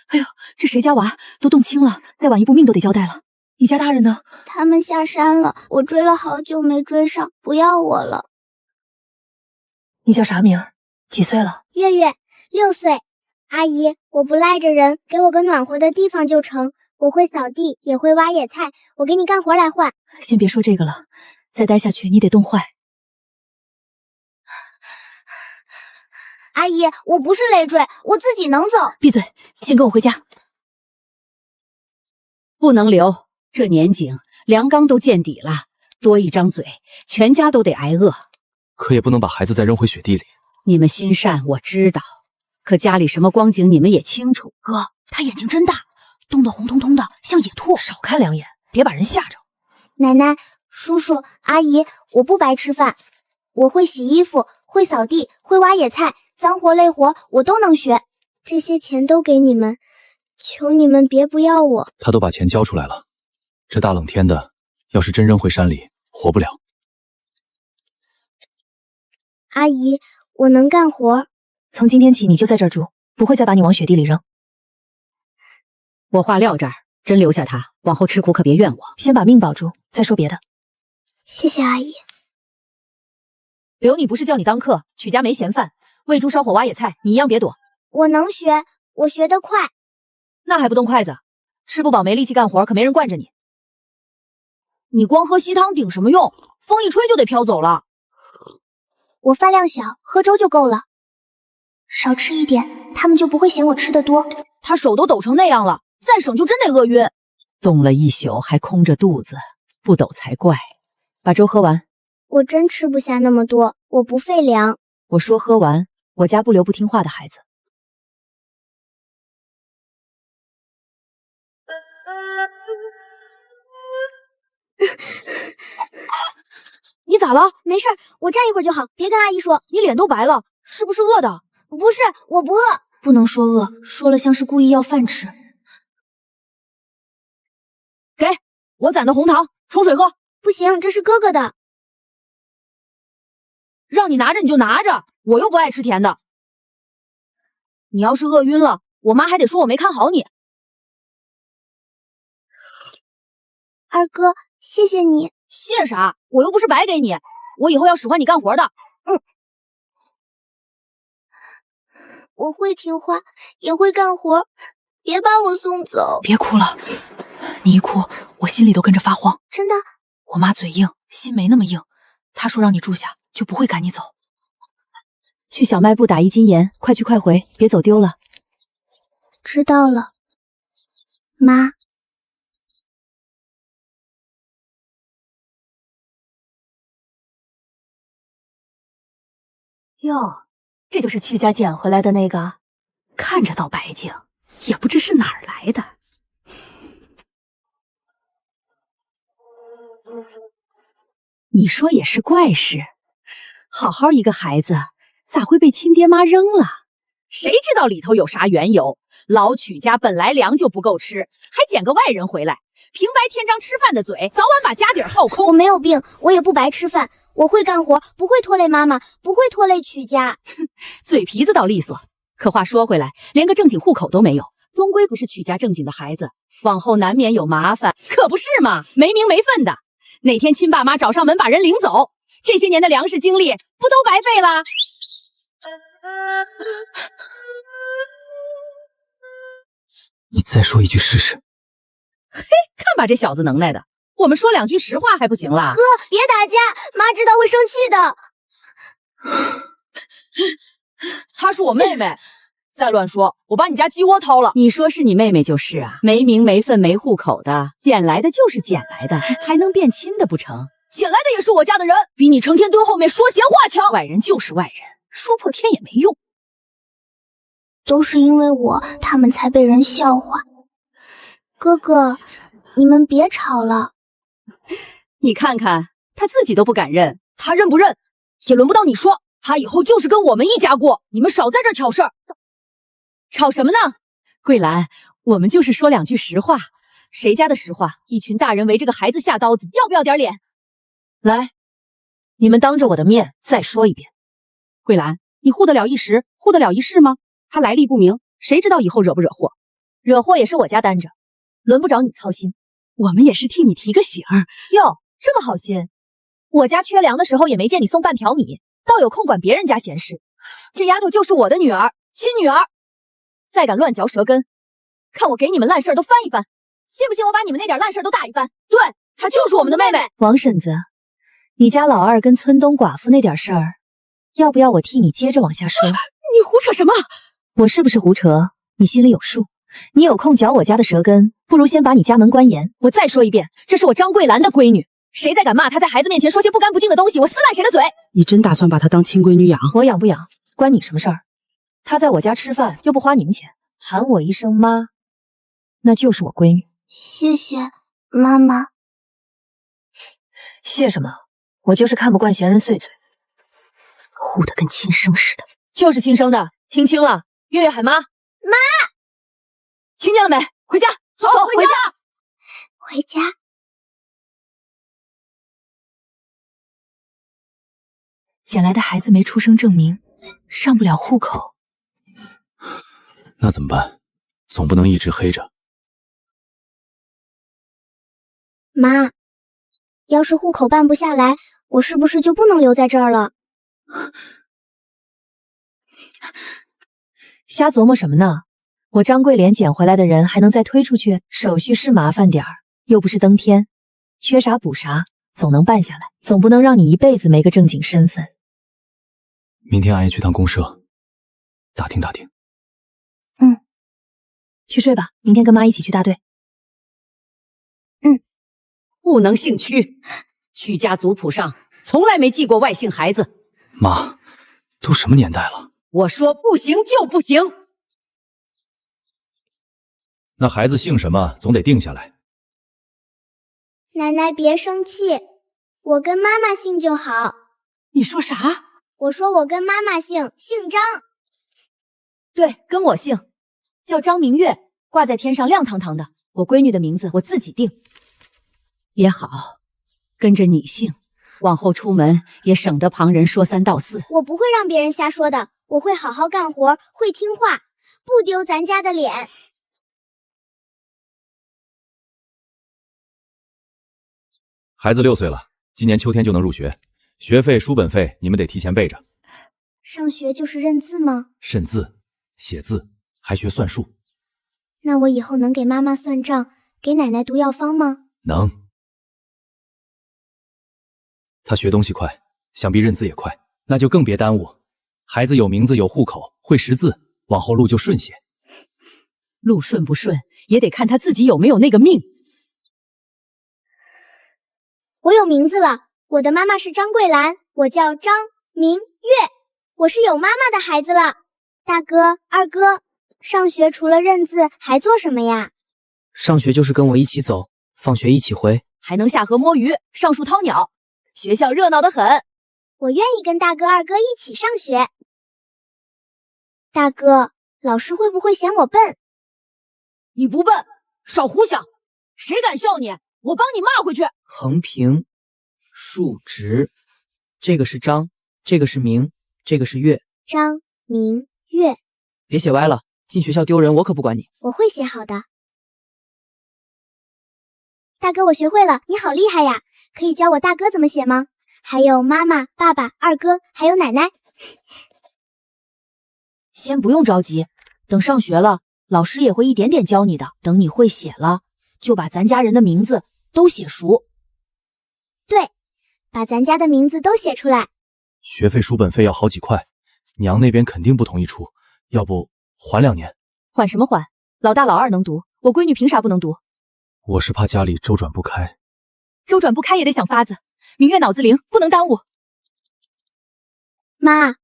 哎呦，这谁家娃都冻青了，再晚一步命都得交代了。你家大人呢？他们下山了，我追了好久没追上，不要我了。你叫啥名？几岁了？月月，6岁。阿姨，我不赖着人，给我个暖和的地方就成。我会扫地，也会挖野菜，我给你干活来换。先别说这个了，再待下去你得冻坏。阿姨，我不是累赘，我自己能走。闭嘴，先跟我回家。不能留，这年景粮缸都见底了，多一张嘴，全家都得挨饿。可也不能把孩子再扔回雪地里。你们心善我知道，可家里什么光景你们也清楚。哥，他眼睛真大，冻得红彤彤的，像野兔。少看两眼，别把人吓着。奶奶、叔叔、阿姨，我不白吃饭，我会洗衣服，会扫地，会挖野菜，脏活累活我都能学。这些钱都给你们，求你们别不要我。他都把钱交出来了，这大冷天的，要是真扔回山里，活不了。阿姨，我能干活。从今天起你就在这儿住，不会再把你往雪地里扔。我话撂这儿，真留下他，往后吃苦可别怨我。先把命保住，再说别的。谢谢阿姨。留你不是叫你当客，曲家没闲饭，喂猪烧火挖野菜，你一样别躲。我能学，我学得快。那还不动筷子？吃不饱没力气干活，可没人惯着你。你光喝稀汤顶什么用？风一吹就得飘走了。我饭量小，喝粥就够了。少吃一点，他们就不会嫌我吃的多。他手都抖成那样了，再省就真得饿晕。冻了一宿还空着肚子，不抖才怪。把粥喝完。我真吃不下那么多，我不费粮。我说喝完，我家不留不听话的孩子。你咋了？没事，我站一会儿就好，别跟阿姨说。你脸都白了，是不是饿的？不是，我不饿。不能说饿，说了像是故意要饭吃。给我攒的红糖，冲水喝。不行，这是哥哥的。让你拿着你就拿着，我又不爱吃甜的。你要是饿晕了，我妈还得说我没看好你。二哥，谢谢你。谢啥？我又不是白给你，我以后要使唤你干活的。我会听话，也会干活，别把我送走。别哭了，你一哭，我心里都跟着发慌。真的？我妈嘴硬，心没那么硬。她说让你住下，就不会赶你走。去小卖部打1斤盐，快去快回，别走丢了。知道了，妈。哟，这就是曲家捡回来的那个，看着倒白净，也不知是哪儿来的。你说也是怪事，好好一个孩子，咋会被亲爹妈扔了？谁知道里头有啥缘由？老曲家本来粮就不够吃，还捡个外人回来，平白天张吃饭的嘴，早晚把家底儿耗空。我没有病，我也不白吃饭。我会干活，不会拖累妈妈，不会拖累曲家。嘴皮子倒利索，可话说回来，连个正经户口都没有，终归不是曲家正经的孩子，往后难免有麻烦，可不是嘛？没名没分的，哪天亲爸妈找上门把人领走，这些年的粮食精力不都白费了？你再说一句试试。嘿，看把这小子能耐的，我们说2句实话还不行啦？哥，别打架，妈知道会生气的。她是我妹妹，再乱说，我把你家鸡窝掏了。你说是你妹妹就是啊，没名没分没户口的，捡来的就是捡来的，还能变亲的不成？捡来的也是我家的人，比你成天蹲后面说闲话强。外人就是外人，说破天也没用。都是因为我，他们才被人笑话。哥哥，你们别吵了。你看看，他自己都不敢认，他认不认也轮不到你说。他以后就是跟我们一家过，你们少在这儿挑事儿。吵什么呢？桂兰，我们就是说2句实话。谁家的实话？一群大人围着个孩子下刀子，要不要点脸？来，你们当着我的面再说一遍。桂兰，你护得了一时，护得了一世吗？他来历不明，谁知道以后惹不惹祸？惹祸也是我家担着，轮不着你操心。我们也是替你提个醒儿。哟，这么好心，我家缺粮的时候也没见你送半条米，倒有空管别人家闲事。这丫头就是我的女儿，亲女儿，再敢乱嚼舌根，看我给你们烂事儿都翻一翻，信不信我把你们那点烂事儿都打一番？对，她就是我们的妹妹。王婶子，你家老二跟村东寡妇那点事儿，要不要我替你接着往下说？你胡扯什么？我是不是胡扯？你心里有数。你有空嚼我家的舌根，不如先把你家门关严。我再说一遍，这是我张桂兰的闺女，谁再敢骂她在孩子面前说些不干不净的东西，我撕烂谁的嘴！你真打算把她当亲闺女养？我养不养关你什么事儿？她在我家吃饭又不花你们钱，喊我一声妈，那就是我闺女。谢谢妈妈。谢什么？我就是看不惯闲人碎嘴，护得跟亲生似的。就是亲生的，听清了，月月喊妈。妈，听见了没？回家，走，回家。回家。捡来的孩子没出生证明，上不了户口。那怎么办？总不能一直黑着。妈，要是户口办不下来，我是不是就不能留在这儿了？瞎琢磨什么呢？我张桂莲捡回来的人还能再推出去，手续是麻烦点儿，又不是登天，缺啥补啥，总能办下来，总不能让你一辈子没个正经身份。明天阿姨去趟公社，打听打听。去睡吧，明天跟妈一起去大队。不能姓屈，屈家族谱上从来没记过外姓孩子。妈，都什么年代了？我说不行就不行。那孩子姓什么，总得定下来。奶奶别生气，我跟妈妈姓就好。你说啥？我说我跟妈妈姓，姓张。对，跟我姓，叫张明月，挂在天上亮堂堂的。我闺女的名字我自己定。也好，跟着你姓，往后出门也省得旁人说三道四。我不会让别人瞎说的，我会好好干活，会听话，不丢咱家的脸。孩子6岁了，今年秋天就能入学，学费、书本费你们得提前备着。上学就是认字吗？认字、写字，还学算术。那我以后能给妈妈算账，给奶奶读药方吗？能。他学东西快，想必认字也快，那就更别耽误。孩子有名字有户口，会识字，往后路就顺些。路顺不顺，也得看他自己有没有那个命。我有名字了，我的妈妈是张桂兰，我叫张明月，我是有妈妈的孩子了。大哥、二哥，上学除了认字还做什么呀？上学就是跟我一起走，放学一起回，还能下河摸鱼，上树掏鸟，学校热闹得很。我愿意跟大哥、二哥一起上学。大哥，老师会不会嫌我笨？你不笨，少胡想，谁敢笑你，我帮你骂回去。横平竖直，这个是张，这个是明，这个是月。张明月，别写歪了，进学校丢人，我可不管你。我会写好的。大哥，我学会了，你好厉害呀！可以教我大哥怎么写吗？还有妈妈、爸爸、二哥，还有奶奶。先不用着急，等上学了，老师也会一点点教你的。等你会写了，就把咱家人的名字都写熟。对，把咱家的名字都写出来。学费、书本费要好几块，娘那边肯定不同意出，要不缓2年。缓什么缓？老大老二能读，我闺女凭啥不能读？我是怕家里周转不开。周转不开也得想法子。明月脑子灵，不能耽误。妈，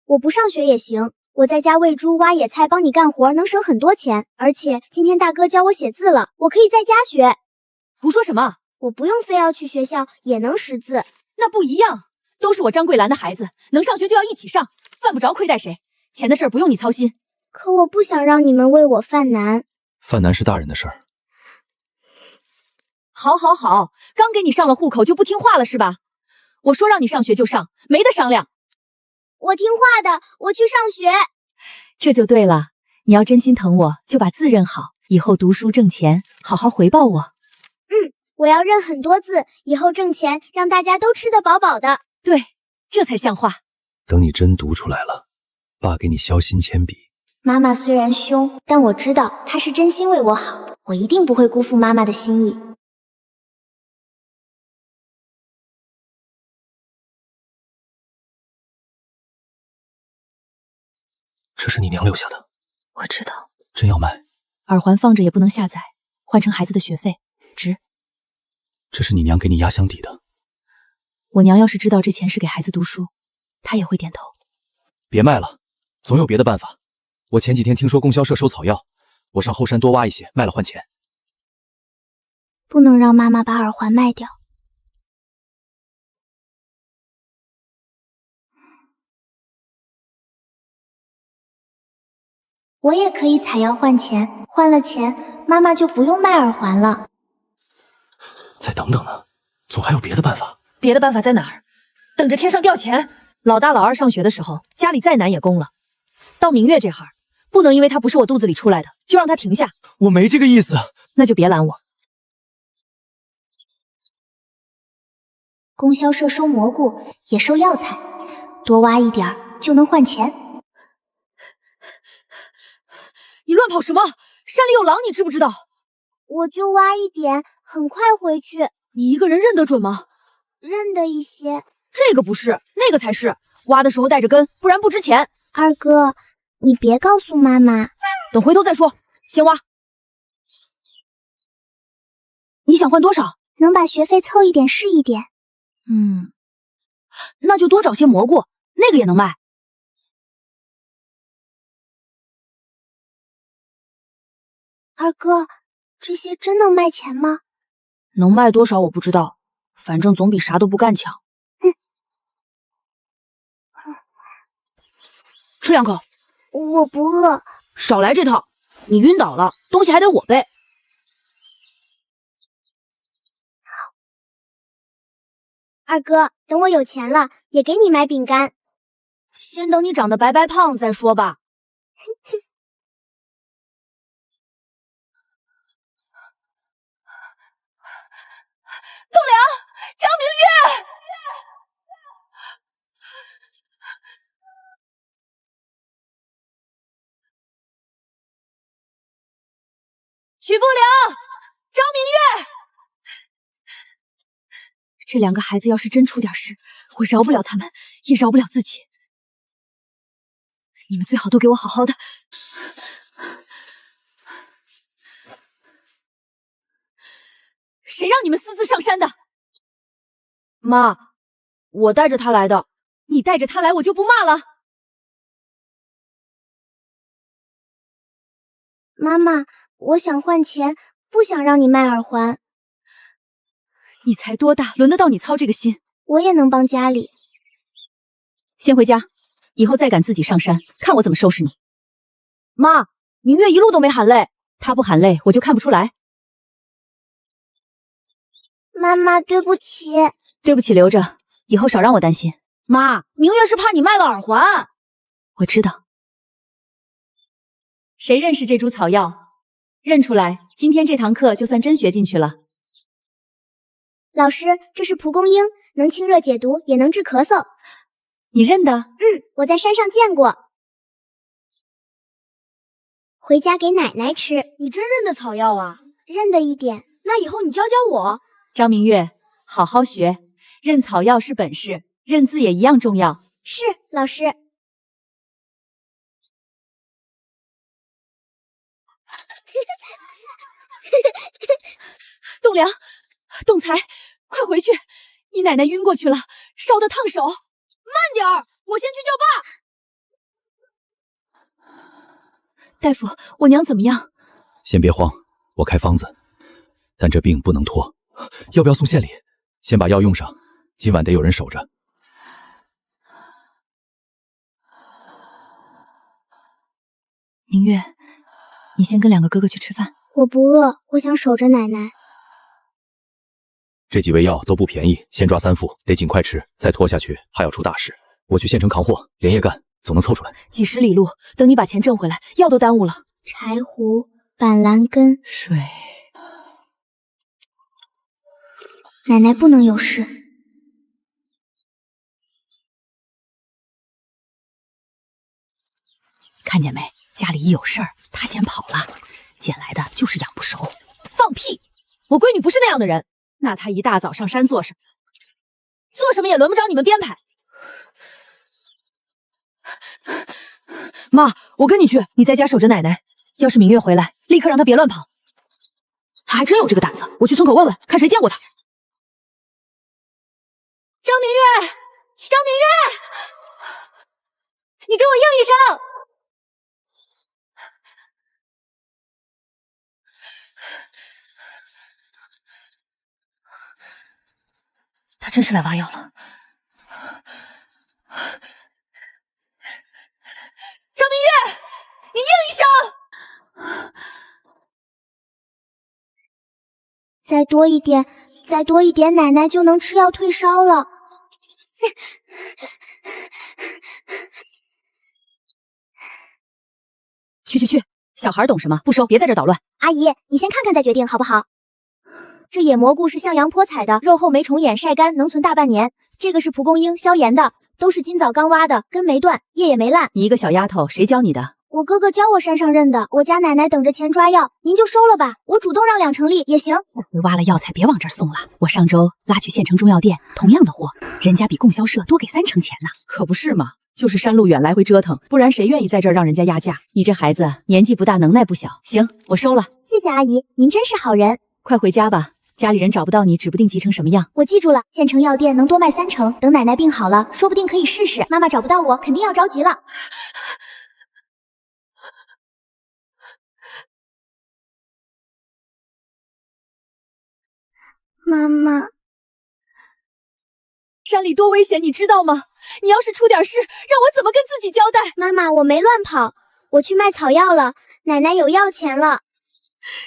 我不上学也行，我在家喂猪、挖野菜，帮你干活，能省很多钱。而且今天大哥教我写字了，我可以在家学。胡说什么？我不用非要去学校也能识字。那不一样，都是我张桂兰的孩子，能上学就要一起上，犯不着亏待谁。钱的事儿不用你操心。可我不想让你们为我犯难。犯难是大人的事儿。好，刚给你上了户口就不听话了是吧？我说让你上学就上，没得商量。我听话的，我去上学。这就对了，你要真心疼我，就把字认好，以后读书挣钱，好好回报我。我要认很多字，以后挣钱，让大家都吃得饱饱的。对，这才像话。等你真读出来了，爸给你削新铅笔。妈妈虽然凶，但我知道她是真心为我好，我一定不会辜负妈妈的心意。这是你娘留下的，我知道，真要卖？耳环放着也不能下载，换成孩子的学费，值。这是你娘给你压箱底的。我娘要是知道这钱是给孩子读书，她也会点头。别卖了，总有别的办法。我前几天听说供销社收草药，我上后山多挖一些，卖了换钱。不能让妈妈把耳环卖掉。我也可以采药换钱，换了钱，妈妈就不用卖耳环了。再等等呢，总还有别的办法。别的办法在哪儿？等着天上掉钱。老大老二上学的时候，家里再难也供了。到明月这行，不能因为他不是我肚子里出来的，就让他停下。我没这个意思。那就别拦我。供销社收蘑菇，也收药材，多挖一点儿就能换钱。你乱跑什么？山里有狼，你知不知道？我就挖一点，很快回去。你一个人认得准吗？认得一些。这个不是，那个才是。挖的时候带着根，不然不值钱。二哥，你别告诉妈妈。等回头再说，先挖。你想换多少？能把学费凑一点是一点。那就多找些蘑菇，那个也能卖。二哥，这些真能卖钱吗？能卖多少我不知道，反正总比啥都不干强。吃两口。我不饿。少来这套，你晕倒了，东西还得我背。二哥，等我有钱了，也给你买饼干。先等你长得白白胖再说吧。栋梁，张明月，曲不良，张明月。这两个孩子要是真出点事，我饶不了他们，也饶不了自己。你们最好都给我好好的。谁让你们私自上山的？妈，我带着他来的。你带着他来，我就不骂了。妈妈，我想换钱，不想让你卖耳环。你才多大，轮得到你操这个心？我也能帮家里。先回家，以后再敢自己上山，看我怎么收拾你。妈，明月一路都没喊累，他不喊累，我就看不出来。妈妈，对不起。对不起，留着，以后少让我担心。妈，明月是怕你卖了耳环。我知道。谁认识这株草药？认出来，今天这堂课就算真学进去了。老师，这是蒲公英，能清热解毒，也能治咳嗽。你认得？我在山上见过。回家给奶奶吃。你真认得草药啊？认得一点。那以后你教教我。张明月，好好学，认草药是本事，认字也一样重要。是，老师。栋梁，栋才，快回去！你奶奶晕过去了，烧得烫手。慢点儿，我先去叫爸。大夫，我娘怎么样？先别慌，我开方子，但这病不能拖。要不要送县里？先把药用上，今晚得有人守着。明月，你先跟两个哥哥去吃饭。我不饿，我想守着奶奶。这几味药都不便宜，先抓3副，得尽快吃，再拖下去还要出大事。我去县城扛货，连夜干。走。总能凑出来。几十里路，等你把钱挣回来，药都耽误了。柴胡、板蓝根，水，奶奶不能有事。看见没？家里一有事儿，他先跑了，捡来的就是养不熟。放屁！我闺女不是那样的人。那她一大早上山做什么？做什么也轮不着你们编排。妈，我跟你去，你在家守着奶奶。要是明月回来，立刻让她别乱跑。她还真有这个胆子，我去村口问问，看谁见过她。张明月，张明月，你给我应一声。他真是来挖药了。张明月，你应一声。再多一点，再多一点，奶奶就能吃药退烧了。去，小孩懂什么？不收，别在这捣乱。阿姨，你先看看再决定好不好？这野蘑菇是向阳坡采的，肉厚没虫眼，晒干能存大半年。这个是蒲公英，消炎的，都是今早刚挖的，根没断，叶也没烂。你一个小丫头，谁教你的？我哥哥教我山上认的。我家奶奶等着钱抓药，您就收了吧，我主动让2成利也行。下回挖了药材别往这儿送了，我上周拉去县城中药店，同样的货，人家比供销社多给3成钱呢。可不是嘛，就是山路远来回折腾，不然谁愿意在这儿让人家压价？你这孩子年纪不大，能耐不小。行，我收了。谢谢阿姨，您真是好人。快回家吧。家里人找不到你，指不定急成什么样。我记住了，县城药店能多卖3成，等奶奶病好了，说不定可以试试。妈妈找不到我，肯定要着急了。妈妈，山里多危险，你知道吗？你要是出点事，让我怎么跟自己交代？妈妈，我没乱跑，我去卖草药了，奶奶有药钱了。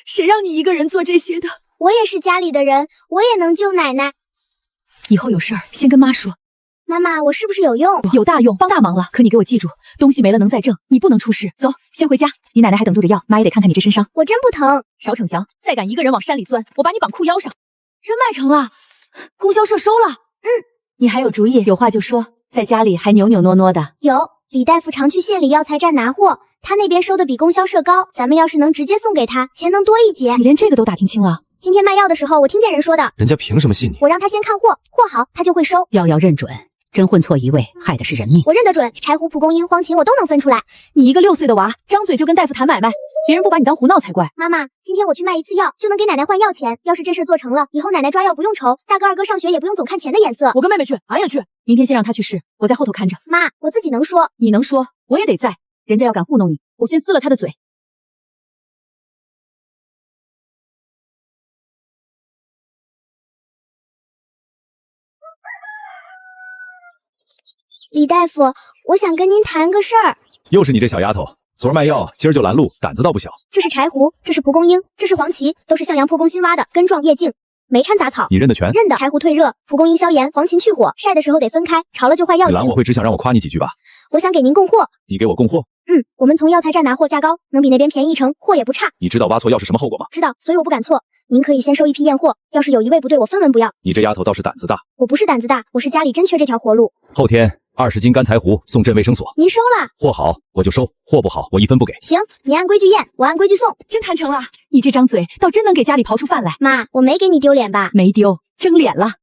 谁让你一个人做这些的？我也是家里的人，我也能救奶奶。以后有事儿先跟妈说。妈妈，我是不是有用？有大用，帮大忙了。可你给我记住，东西没了能再挣，你不能出事。走，先回家。你奶奶还等住着药，妈也得看看你这身伤。我真不疼。邵逞祥，再敢一个人往山里钻，我把你绑裤腰上。真卖成了，供销社收了。你还有主意，有话就说。在家里还扭扭挪挪的。有，李大夫常去县里药材站拿货，他那边收的比供销社高，咱们要是能直接送给他，钱能多一截。你连这个都打听清了？今天卖药的时候，我听见人说的。人家凭什么信你？我让他先看货，货好他就会收。药要认准，真混错一味，害的是人命。我认得准，柴胡、蒲公英、黄芪我都能分出来。你一个6岁的娃，张嘴就跟大夫谈买卖，别人不把你当胡闹才怪。妈妈，今天我去卖一次药，就能给奶奶换药钱。要是这事做成了，以后奶奶抓药不用愁，大哥二哥上学也不用总看钱的眼色。我跟妹妹去，俺也去。明天先让她去试，我在后头看着。妈，我自己能说。你能说，我也得在。人家要敢糊弄你，我先撕了他的嘴。李大夫，我想跟您谈个事儿。又是你这小丫头，昨儿卖药，今儿就拦路，胆子倒不小。这是柴胡，这是蒲公英，这是黄芪，都是向阳坡公新挖的，根壮叶茎，没掺杂草。你认得全？认得。柴胡退热，蒲公英消炎，黄芪去火，晒的时候得分开，潮了就坏药性。你拦我会只想让我夸你几句吧？我想给您供货。你给我供货？我们从药材站拿货价高，能比那边便宜1成，货也不差。你知道挖错药是什么后果吗？知道，所以我不敢错。您可以先收一批验货，要是有一味不对，我分文不要。你这丫头倒是胆子大。我不是胆子大，我是家里真缺这条活路。后天20斤干柴胡送镇卫生所。您收了？货好我就收，货不好我1分不给。行，你按规矩验，我按规矩送。真谈成了，你这张嘴倒真能给家里刨出饭来。妈，我没给你丢脸吧？没丢，争脸了。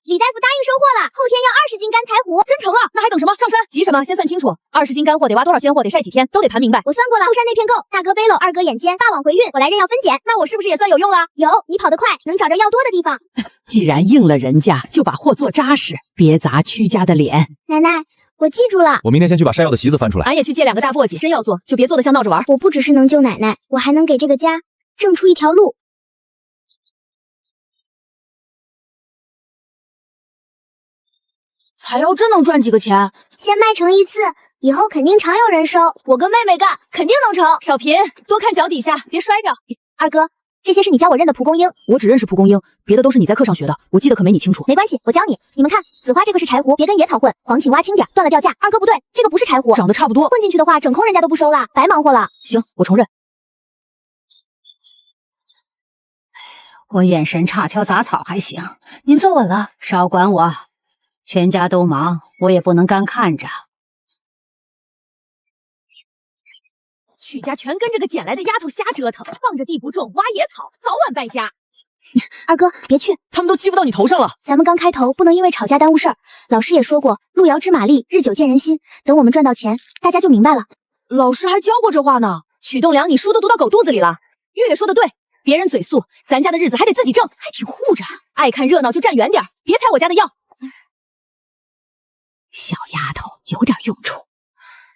李大夫答应收货了，后天要20斤干柴胡。真成了，那还等什么？上山！急什么？先算清楚，20斤干货得挖多少鲜货，得晒几天，都得盘明白。我算过了，后山那片够，大哥背篓，二哥眼尖，大网回运，我来认药分拣。那我是不是也算有用了？有，你跑得快，能找着药多的地方。既然应了人家，就把货做扎实，别砸屈家的脸。奶奶，我记住了。我明天先去把晒药的席子翻出来。俺也去借2个大簸箕，真要做就别做得像闹着玩。我不只是能救奶奶，我还能给这个家挣出一条路。采药真能赚几个钱？先卖成1次，以后肯定常有人收。我跟妹妹干，肯定能成。少贫，多看脚底下，别摔着。二哥，这些是你教我认的蒲公英。我只认识蒲公英，别的都是你在课上学的，我记得可没你清楚。没关系，我教你。你们看，紫花这个是柴胡，别跟野草混。黄芩挖轻点，断了掉价。二哥不对，这个不是柴胡，长得差不多。混进去的话，整空人家都不收了，白忙活了。行，我承认。我眼神差，挑杂草还行。您坐稳了，少管我。全家都忙，我也不能干看着。曲家全跟这个捡来的丫头瞎折腾，放着地不种，挖野草，早晚败家。二哥，别去，他们都欺负到你头上了。咱们刚开头，不能因为吵架耽误事儿。老师也说过，路遥知马力，日久见人心。等我们赚到钱，大家就明白了。老师还教过这话呢。曲栋梁，你书都读到狗肚子里了。月月说的对，别人嘴素，咱家的日子还得自己挣，还挺护着。爱看热闹就站远点，别踩我家的药。小丫头有点用处。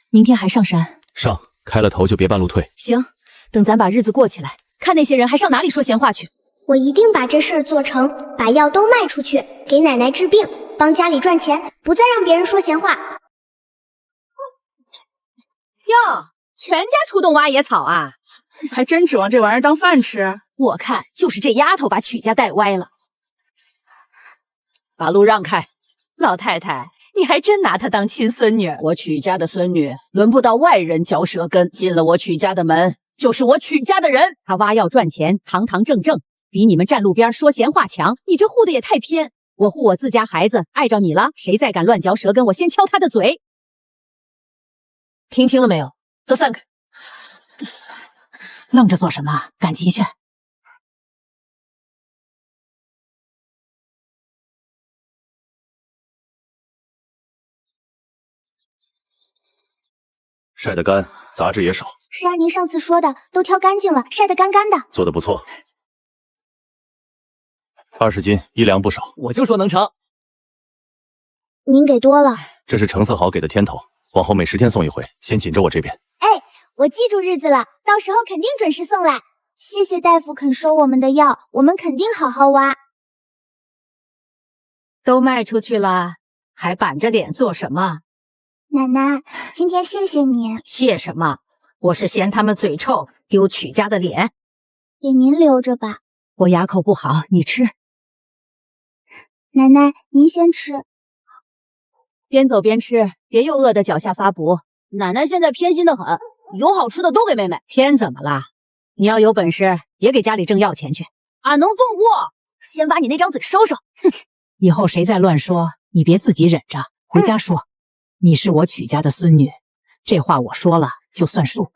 明天还上山？上，开了头就别半路退。行，等咱把日子过起来，看那些人还上哪里说闲话去。我一定把这事儿做成，把药都卖出去，给奶奶治病，帮家里赚钱，不再让别人说闲话。哟，全家出动挖野草啊！还真指望这玩意儿当饭吃？我看就是这丫头把曲家带歪了。把路让开，老太太，你还真拿她当亲孙女。我曲家的孙女，轮不到外人嚼舌根。进了我曲家的门，就是我曲家的人。她挖药赚钱，堂堂正正，比你们站路边说闲话强。你这护的也太偏。我护我自家孩子，碍着你了。谁再敢乱嚼舌根，我先敲他的嘴。听清了没有？都散开！愣着做什么？赶集去！晒得干，杂质也少。是啊，您上次说的，都挑干净了，晒得干干的。做得不错。20斤，1两不少。我就说能成。您给多了。这是程四豪给的天头，往后每10天送一回，先紧着我这边。我记住日子了，到时候肯定准时送来。谢谢大夫肯收我们的药，我们肯定好好挖。都卖出去了，还板着脸做什么？奶奶，今天谢谢你。谢什么？我是嫌他们嘴臭，丢曲家的脸。给您留着吧。我牙口不好，你吃。奶奶，您先吃。边走边吃，别又饿得脚下发补。奶奶现在偏心的很，有好吃的都给妹妹。偏怎么了？你要有本事，也给家里挣药钱去。俺能做不？先把你那张嘴收收。哼，以后谁再乱说，你别自己忍着，回家说。你是我曲家的孙女，这话我说了就算数。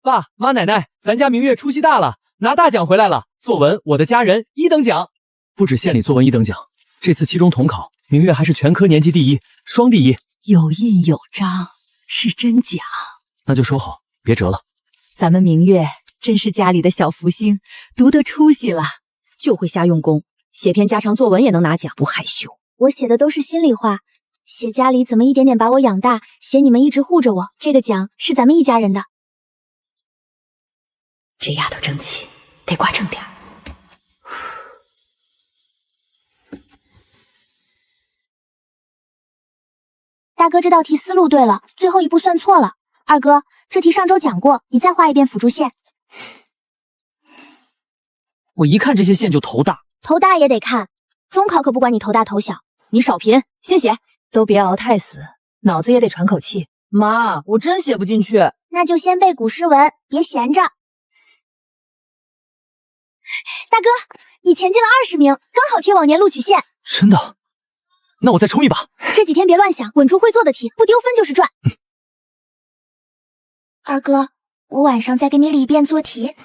爸妈奶奶，咱家明月出息大了，拿大奖回来了，作文我的家人1等奖。不止县里作文1等奖，这次期中统考，明月还是全科年级第1，双第1。有印有章，是真假？那就收好，别折了。咱们明月真是家里的小福星，读得出息了，就会瞎用功，写篇家常作文也能拿奖，不害羞。我写的都是心里话，写家里怎么一点点把我养大，写你们一直护着我，这个奖是咱们一家人的。这丫头争气，得挂正点。大哥，这道题思路对了，最后一步算错了。二哥，这题上周讲过，你再画一遍辅助线。我一看这些线就头大。头大也得看，中考可不管你头大头小。你少贫，先写。都别熬太死，脑子也得喘口气。妈，我真写不进去。那就先背古诗文，别闲着。大哥，你前进了20名，刚好贴往年录取线。真的？那我再冲一把。这几天别乱想，稳住会做的题，不丢分就是赚。二哥，我晚上再给你理一遍做题。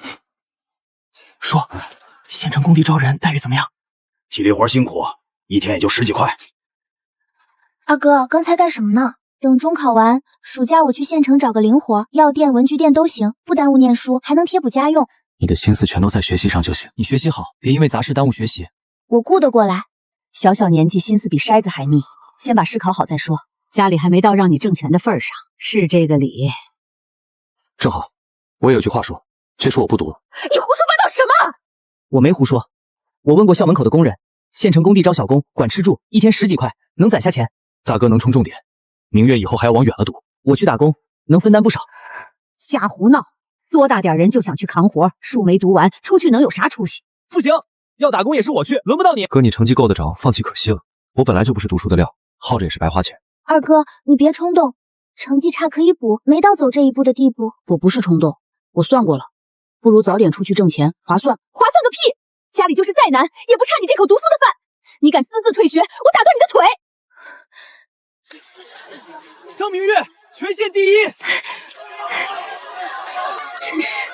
说，县城工地招人，待遇怎么样？体力活辛苦，一天也就10几块。二哥，刚才干什么呢？等中考完，暑假我去县城找个零活，药店、文具店都行，不耽误念书，还能贴补家用。你的心思全都在学习上就行。你学习好，别因为杂事耽误学习。我顾得过来。小小年纪心思比筛子还密，先把试考好再说。家里还没到让你挣钱的份儿上，是这个理。正好，我也有句话说，这书我不读了。你胡说八道什么？我没胡说，我问过校门口的工人，县城工地招小工，管吃住，一天10几块，能攒下钱。大哥能冲重点，明月以后还要往远了读。我去打工，能分担不少。瞎胡闹！多大点人就想去扛活，书没读完，出去能有啥出息？不行，要打工也是我去，轮不到你。哥，你成绩够得着，放弃可惜了。我本来就不是读书的料，耗着也是白花钱。二哥，你别冲动，成绩差可以补，没到走这一步的地步。我不是冲动，我算过了，不如早点出去挣钱，划算。划算个屁！家里就是再难，也不差你这口读书的饭。你敢私自退学，我打断你的腿！张明月，全县第一！真是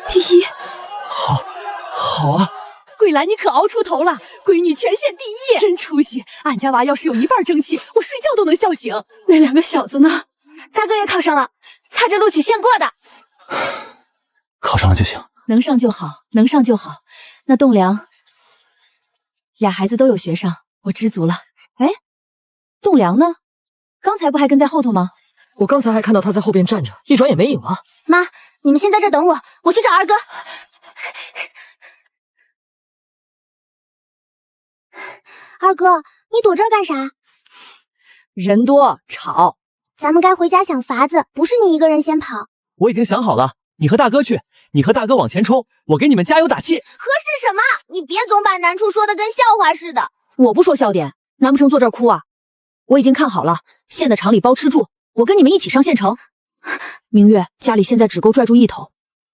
第一！好啊！桂兰，你可熬出头了，闺女全县第一，真出息！俺家娃要是有一半争气，我睡觉都能笑醒。那两个小子呢？萨哥也考上了，擦着录取线过的。考上了就行，能上就好，能上就好。那栋梁，俩孩子都有学上，我知足了。哎，栋梁呢？刚才不还跟在后头吗？我刚才还看到他在后边站着，一转眼没影了。妈，你们先在这等我，我去找二哥。二哥，你躲这儿干啥？人多吵，咱们该回家想法子，不是你一个人先跑。我已经想好了，你和大哥去，你和大哥往前冲，我给你们加油打气。合适什么？你别总把难处说的跟笑话似的。我不说笑点，难不成坐这儿哭啊？我已经看好了，县的厂里包吃住，我跟你们一起上县城。明月，家里现在只够拽住一头，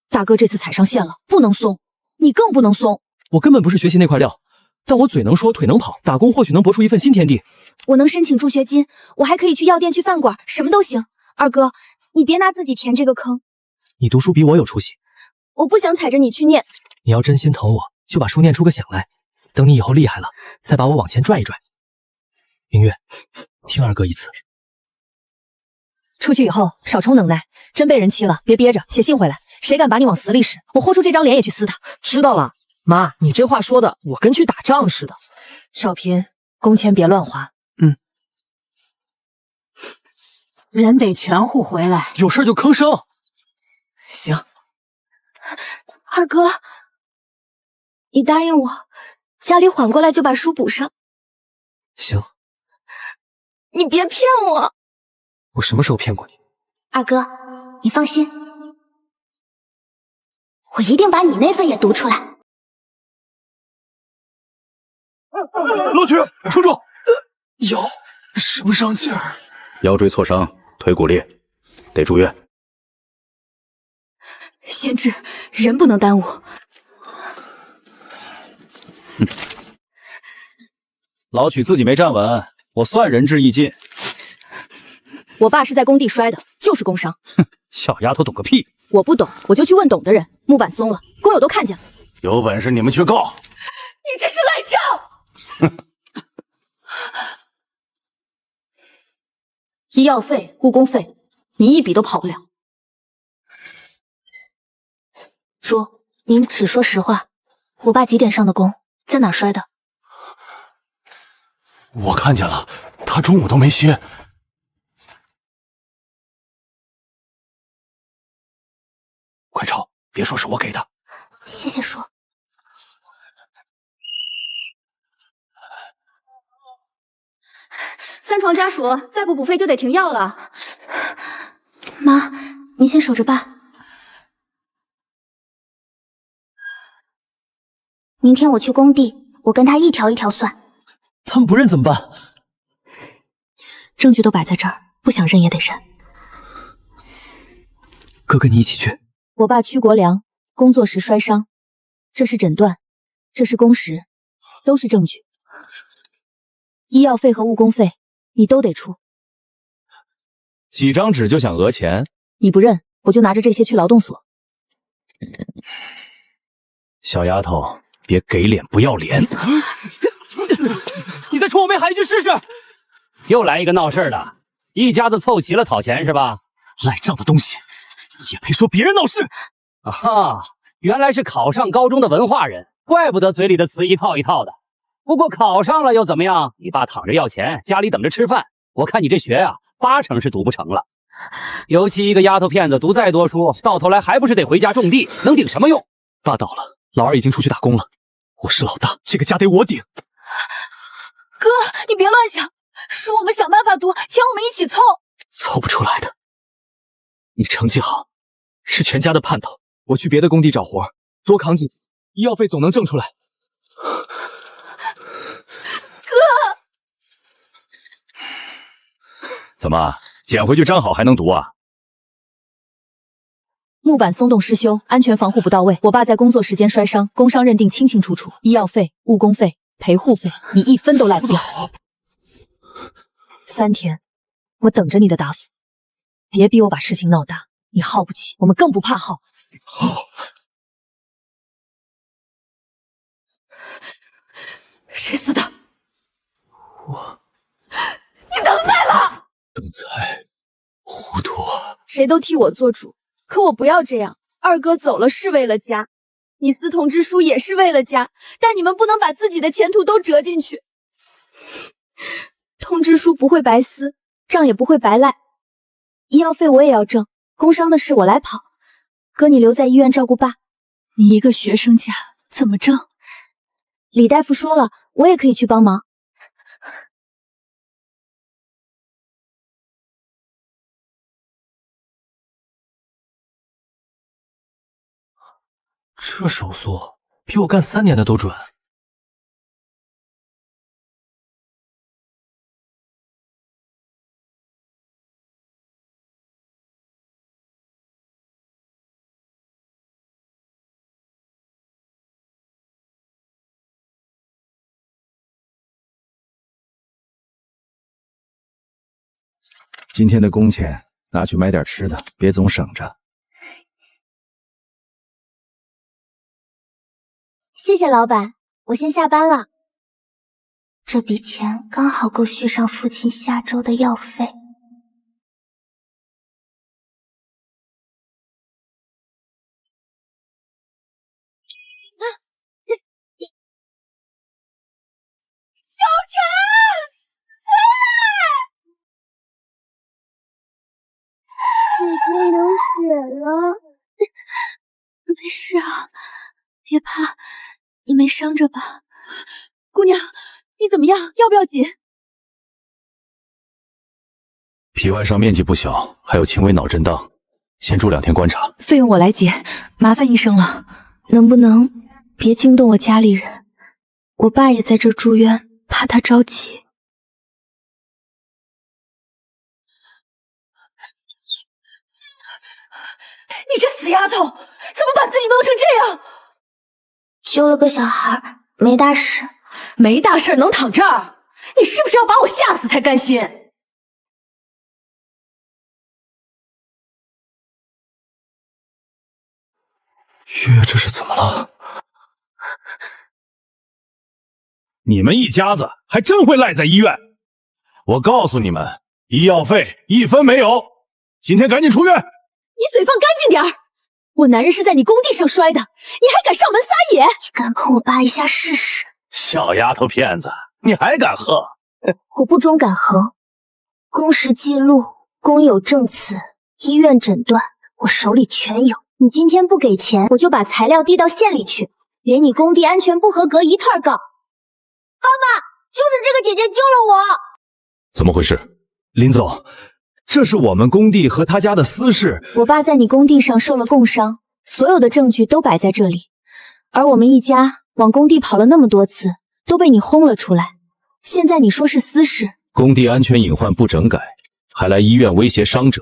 大哥这次踩上线了，不能松，你更不能松。我根本不是学习那块料，但我嘴能说，腿能跑，打工或许能搏出一份新天地。我能申请助学金，我还可以去药店、去饭馆，什么都行。二哥，你别拿自己填这个坑。你读书比我有出息，我不想踩着你去念。你要真心疼我，就把书念出个响来。等你以后厉害了，再把我往前拽一拽。明月，听二哥一次。出去以后少充能耐，真被人欺了，别憋着，写信回来。谁敢把你往死里使，我豁出这张脸也去撕他。知道了，妈，你这话说的，我跟去打仗似的。少平，工钱别乱花。人得全户回来。有事就吭声。行，二哥，你答应我，家里缓过来就把书补上。行，你别骗我。我什么时候骗过你？二哥，你放心，我一定把你那份也读出来。罗曲，撑住！腰使不上劲儿，腰椎挫伤，腿骨裂，得住院。先治，人不能耽误。老曲自己没站稳，我算仁至义尽。我爸是在工地摔的，就是工伤。小丫头懂个屁！我不懂，我就去问懂的人。木板松了，工友都看见了。有本事你们去告！你这是赖账！医药费、误工费，你一笔都跑不了。叔，您只说实话，我爸几点上的工，在哪儿摔的？我看见了，他中午都没歇。快抄，别说是我给的。谢谢叔。三床家属，再不补费就得停药了。妈，您先守着爸。明天我去工地，我跟他一条一条算。他们不认怎么办？证据都摆在这儿，不想认也得认。哥跟你一起去。我爸屈国良工作时摔伤，这是诊断，这是工时，都是证据。医药费和误工费你都得出。几张纸就想讹钱？你不认，我就拿着这些去劳动所。小丫头，别给脸不要脸！你再冲我妹喊一句试试！又来一个闹事的，一家子凑齐了讨钱是吧？赖账的东西，也配说别人闹事？啊哈，原来是考上高中的文化人，怪不得嘴里的词一套一套的。不过考上了又怎么样？你爸躺着要钱，家里等着吃饭。我看你这学啊，80%是读不成了。尤其一个丫头片子，读再多书，到头来还不是得回家种地，能顶什么用？爸倒了，老二已经出去打工了，我是老大，这个家得我顶。哥，你别乱想，书我们想办法读，钱我们一起凑。凑不出来的。你成绩好，是全家的盼头，我去别的工地找活，多扛几次，医药费总能挣出来。怎么捡回去粘好还能读啊？木板松动失修，安全防护不到位。我爸在工作时间摔伤，工伤认定清清楚楚，医药费、误工费、陪护费，你一分都赖不掉。3天，我等着你的答复。别逼我把事情闹大，你耗不起，我们更不怕耗。谁死的？我。你等菜了。等菜，糊涂啊！谁都替我做主，可我不要这样。二哥走了是为了家，你撕通知书也是为了家，但你们不能把自己的前途都折进去。通知书不会白撕，账也不会白赖，医药费我也要挣，工伤的事我来跑。哥，你留在医院照顾爸。你一个学生家怎么挣？李大夫说了，我也可以去帮忙。这手速比我干3年的都准。今天的工钱拿去买点吃的，别总省着。谢谢老板，我先下班了。这笔钱刚好够续上父亲下周的药费。小陈，姐姐流血了。没事啊，别怕，你没伤着吧？姑娘，你怎么样？要不要紧？皮外伤面积不小，还有轻微脑震荡，先住2天观察。费用我来结，麻烦医生了。能不能别惊动我家里人？我爸也在这住院，怕他着急。你这死丫头，怎么把自己弄成这样？救了个小孩，没大事。没大事能躺这儿？你是不是要把我吓死才甘心？月这是怎么了？你们一家子还真会赖在医院！我告诉你们，医药费1分没有，今天赶紧出院！你嘴放干净点儿！我男人是在你工地上摔的，你还敢上门撒野？你敢碰我爸一下试试？小丫头片子，你还敢喝？我不准敢喝。工时记录、工友证词、医院诊断，我手里全有。你今天不给钱，我就把材料递到县里去，连你工地安全不合格一块告。爸爸，就是这个姐姐救了我。怎么回事？林总，这是我们工地和他家的私事。我爸在你工地上受了重伤，所有的证据都摆在这里，而我们一家往工地跑了那么多次，都被你轰了出来。现在你说是私事，工地安全隐患不整改，还来医院威胁伤者，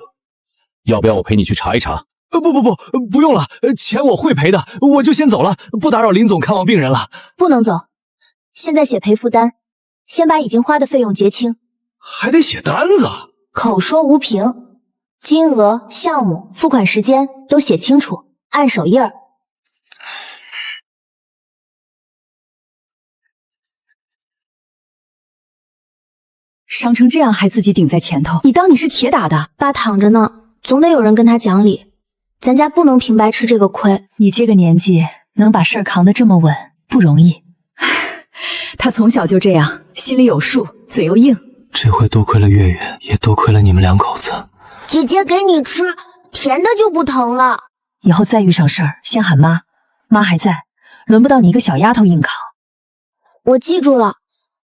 要不要我陪你去查一查？不用了，钱我会赔的，我就先走了，不打扰林总看望病人了。不能走，现在写赔付单，先把已经花的费用结清。还得写单子？口说无凭，金额、项目、付款时间都写清楚，按手印儿。伤成这样还自己顶在前头，你当你是铁打的？爸躺着呢，总得有人跟他讲理。咱家不能平白吃这个亏。你这个年纪能把事儿扛得这么稳，不容易。他从小就这样，心里有数，嘴又硬。这回多亏了月月，也多亏了你们2口子。姐姐给你吃，甜的就不疼了。以后再遇上事儿，先喊妈，妈还在，轮不到你一个小丫头硬扛。我记住了，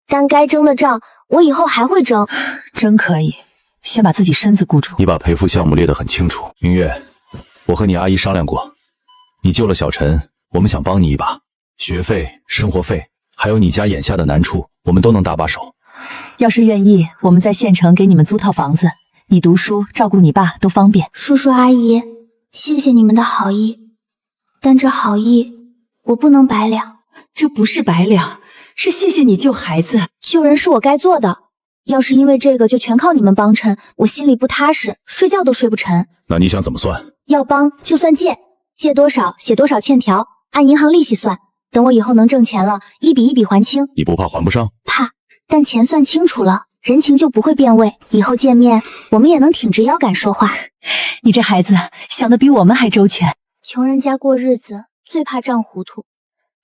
但该争的仗，我以后还会争。真可以，先把自己身子顾住。你把赔付项目列得很清楚。明月，我和你阿姨商量过，你救了小陈，我们想帮你一把，学费、生活费，还有你家眼下的难处，我们都能搭把手。要是愿意，我们在县城给你们租套房子，你读书、照顾你爸都方便。叔叔阿姨，谢谢你们的好意，但这好意我不能白了。这不是白了，是谢谢你救孩子。救人是我该做的，要是因为这个就全靠你们帮衬，我心里不踏实，睡觉都睡不沉。那你想怎么算？要帮就算借，借多少写多少欠条，按银行利息算。等我以后能挣钱了，一笔一笔还清。你不怕还不上？怕，但钱算清楚了，人情就不会变味。以后见面，我们也能挺直腰杆说话。你这孩子想得比我们还周全。穷人家过日子最怕账糊涂，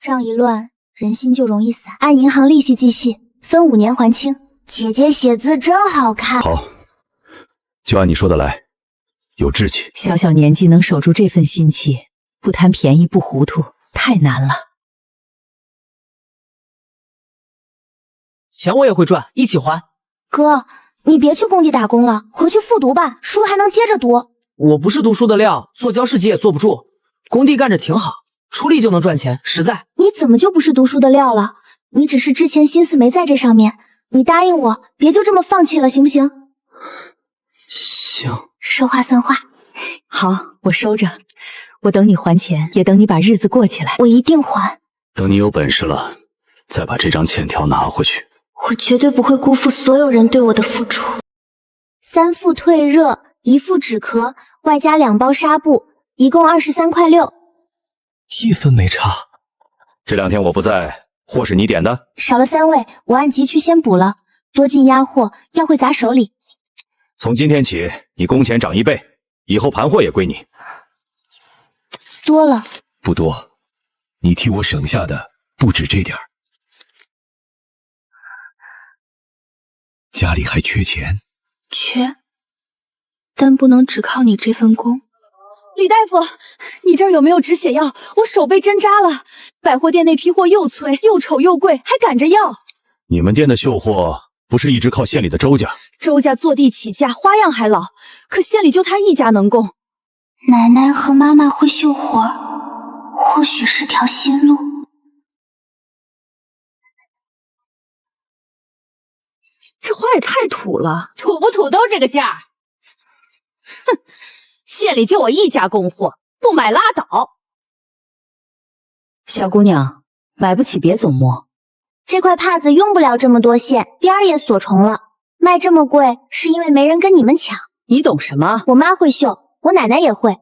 账一乱，人心就容易散。按银行利息计息，分5年还清。姐姐写字真好看。好，就按你说的来，有志气。小小年纪能守住这份心气，不贪便宜不糊涂，太难了。钱我也会赚，一起还。哥，你别去工地打工了，回去复读吧，书还能接着读。我不是读书的料，做教师节也坐不住，工地干着挺好，出力就能赚钱，实在。你怎么就不是读书的料了？你只是之前心思没在这上面。你答应我，别就这么放弃了，行不行？行。说话算话。好，我收着。我等你还钱，也等你把日子过起来。我一定还。等你有本事了，再把这张欠条拿回去。我绝对不会辜负所有人对我的付出。3副退热，1副止咳，外加2包纱布，一共23.6块。1分没差。这2天我不在，货是你点的？少了3位，我按急需先补了。多进压货，要会砸手里。从今天起，你工钱涨1倍，以后盘货也归你。多了？不多，你替我省下的不止这点儿。家里还缺钱。缺，但不能只靠你这份工。李大夫，你这儿有没有止血药？我手被针扎了。百货店那批货又催又丑又贵，还赶着要。你们店的绣货不是一直靠县里的周家？周家坐地起价，花样还老，可县里就他一家能供。奶奶和妈妈会绣活，或许是条新路。这话也太土了，土不土都这个价。哼，县里就我一家供货，不买拉倒。小姑娘，买不起别总摸。这块帕子用不了这么多线，边儿也锁重了，卖这么贵是因为没人跟你们抢。你懂什么？我妈会绣，我奶奶也会。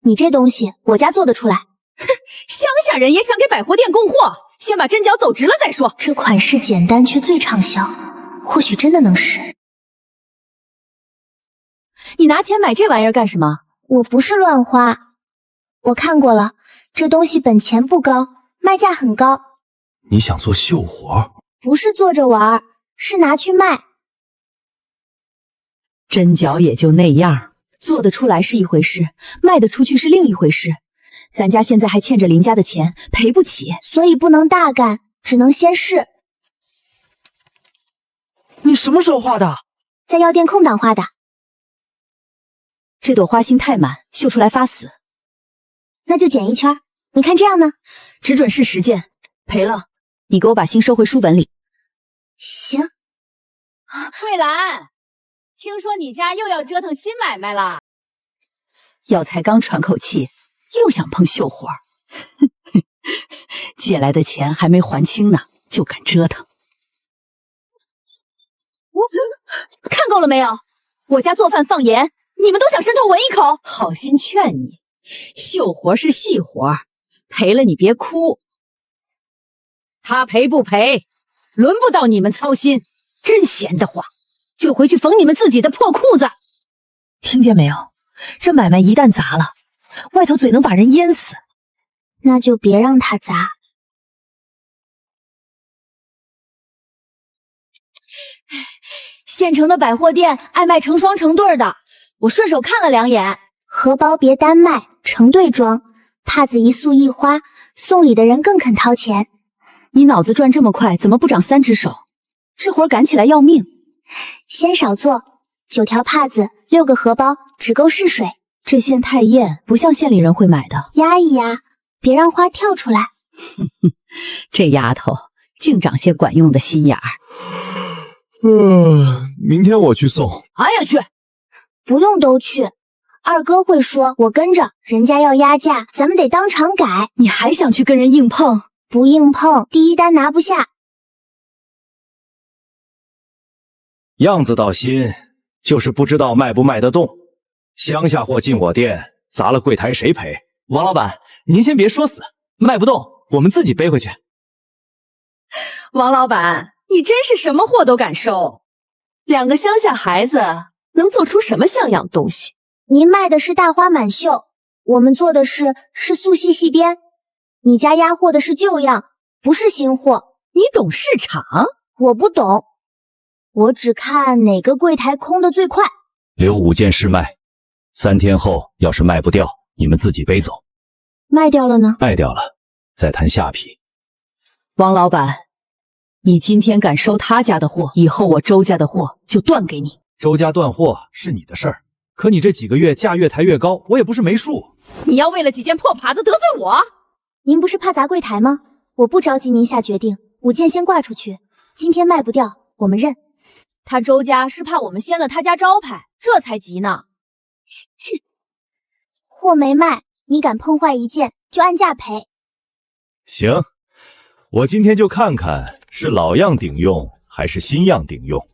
你这东西我家做得出来。哼，乡下人也想给百货店供货，先把针脚走直了再说。这款式简单却最畅销，或许真的能使。你拿钱买这玩意儿干什么？我不是乱花，我看过了，这东西本钱不高，卖价很高。你想做绣活？不是做着玩，是拿去卖。针脚也就那样，做得出来是一回事，卖得出去是另一回事。咱家现在还欠着林家的钱，赔不起，所以不能大干，只能先试。你什么时候画的？在药店空档画的。这朵花心太满，绣出来发死。那就剪一圈，你看这样呢？只准是10件，赔了你给我把心收回书本里。行。桂兰，听说你家又要折腾新买卖了。药材刚喘口气，又想碰绣活儿。借来的钱还没还清呢，就敢折腾。看够了没有？我家做饭放盐，你们都想伸头闻一口。好心劝你，绣活是细活，赔了你别哭。他赔不赔，轮不到你们操心。真闲得慌，就回去缝你们自己的破裤子。听见没有？这买卖一旦砸了，外头嘴能把人淹死。那就别让他砸。县城的百货店爱卖成双成对的，我顺手看了2眼。荷包别单卖，成对装，帕子一束一花，送礼的人更肯掏钱。你脑子转这么快，怎么不长3只手？这活赶起来要命。先少做，9条帕子，6个荷包，只够试水。这线太艳，不像县里人会买的。压一压，别让花跳出来。这丫头净长些管用的心眼儿。明天我去送。俺也去。不用都去，二哥会说我跟着，人家要压价，咱们得当场改。你还想去跟人硬碰？不硬碰，第一单拿不下。样子倒新，就是不知道卖不卖得动。乡下货进我店，砸了柜台谁赔？王老板，您先别说死，卖不动我们自己背回去。王老板，你真是什么货都敢收。两个乡下孩子能做出什么像样东西？您卖的是大花满绣，我们做的是素细细边。你家压货的是旧样，不是新货。你懂市场？我不懂，我只看哪个柜台空的最快。留5件试卖，3天后要是卖不掉，你们自己背走。卖掉了呢？卖掉了，再谈下批。王老板，你今天敢收他家的货，以后我周家的货就断给你。周家断货是你的事儿，可你这几个月价越抬越高，我也不是没数。你要为了几件破耙子得罪我？您不是怕砸柜台吗？我不着急您下决定，5件先挂出去，今天卖不掉，我们认。他周家是怕我们掀了他家招牌，这才急呢。货没卖，你敢碰坏1件，就按价赔。行，我今天就看看是老样顶用还是新样顶用。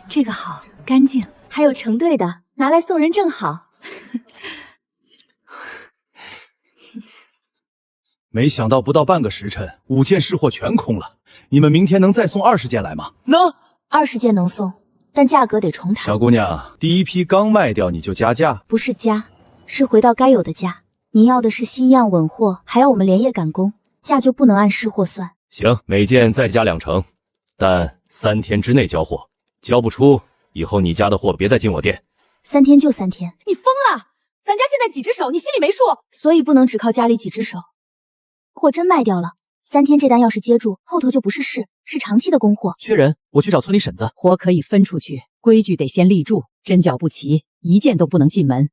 这个好，干净，还有成对的，拿来送人正好。没想到不到半个时辰，5件试货全空了。你们明天能再送20件来吗？能，20件能送，但价格得重谈。小姑娘，第一批刚卖掉你就加价？不是加，是回到该有的价。您要的是新样稳货，还要我们连夜赶工，价就不能按试货算。行，每件再加2成，但3天之内交货，交不出，以后你家的货别再进我店。3天就3天。你疯了？咱家现在几只手，你心里没数？所以不能只靠家里几只手。货真卖掉了，3天这单要是接住，后头就不是事，是长期的供货。缺人，我去找村里婶子。活可以分出去，规矩得先立住，针脚不齐，1件都不能进门。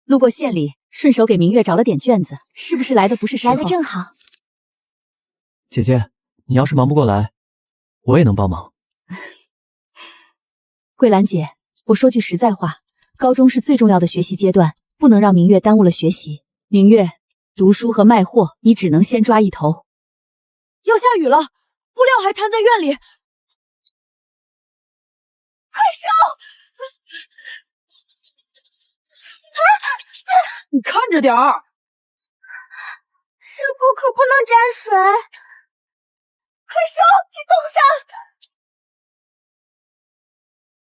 路过县里，顺手给明月找了点卷子，是不是来的不是时候？来的正好。姐姐，你要是忙不过来，我也能帮忙。桂兰姐，我说句实在话，高中是最重要的学习阶段，不能让明月耽误了学习。明月，读书和卖货，你只能先抓一头。要下雨了，布料还摊在院里，快收！你看着点儿，师傅可不能沾水。快收，去冻上！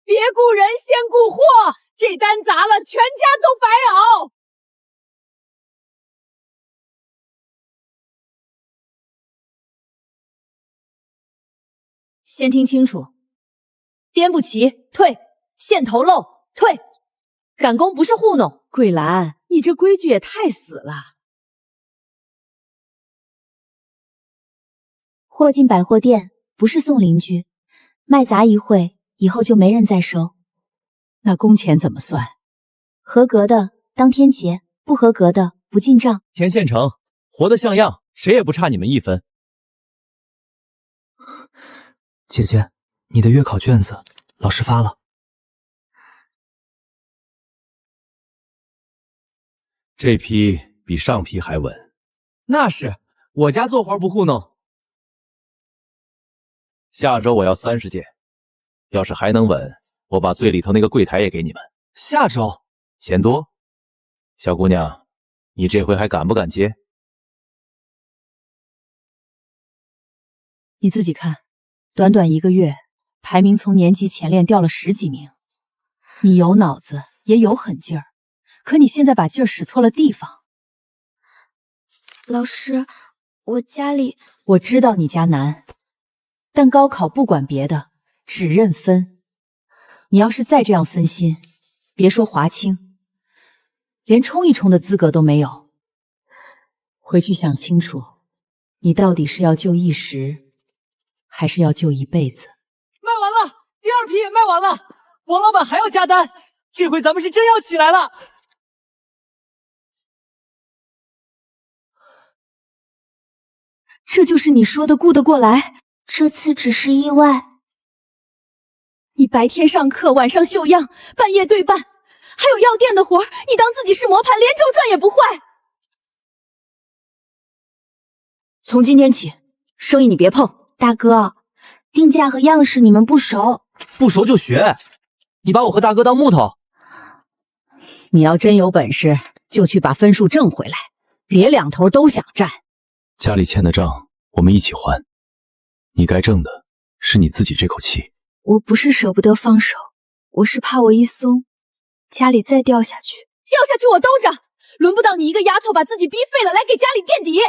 别雇人，先雇货，这单砸了，全家都白熬。先听清楚，编不齐退，线头漏退，赶工不是糊弄。桂兰，你这规矩也太死了。货进百货店不是送邻居，卖砸一会，以后就没人再收。那工钱怎么算？合格的当天结，不合格的不进账。钱现成，活得像样，谁也不差你们1分。姐姐，你的月考卷子老师发了。这批比上批还稳。那是，我家做活不糊弄。下周我要30件，要是还能稳，我把最里头那个柜台也给你们。下周嫌多？小姑娘，你这回还敢不敢接？你自己看，短短1个月，排名从年级前列掉了10几名。你有脑子，也有狠劲儿，可你现在把劲儿使错了地方。老师，我家里……我知道你家难，但高考不管别的，只认分。你要是再这样分心，别说华清，连冲一冲的资格都没有。回去想清楚，你到底是要救一时，还是要救一辈子？卖完了，第2批也卖完了，王老板还要加单，这回咱们是真要起来了。这就是你说的顾得过来？这次只是意外。你白天上课，晚上绣样，半夜对半，还有药店的活，你当自己是磨盘，连轴转也不会。从今天起，生意你别碰。大哥，定价和样式你们不熟，不熟就学。你把我和大哥当木头。你要真有本事，就去把分数挣回来，别两头都想占。家里欠的账我们一起还，你该挣的是你自己这口气。我不是舍不得放手，我是怕我一松，家里再掉下去。掉下去我兜着，轮不到你一个丫头把自己逼废了来给家里垫底。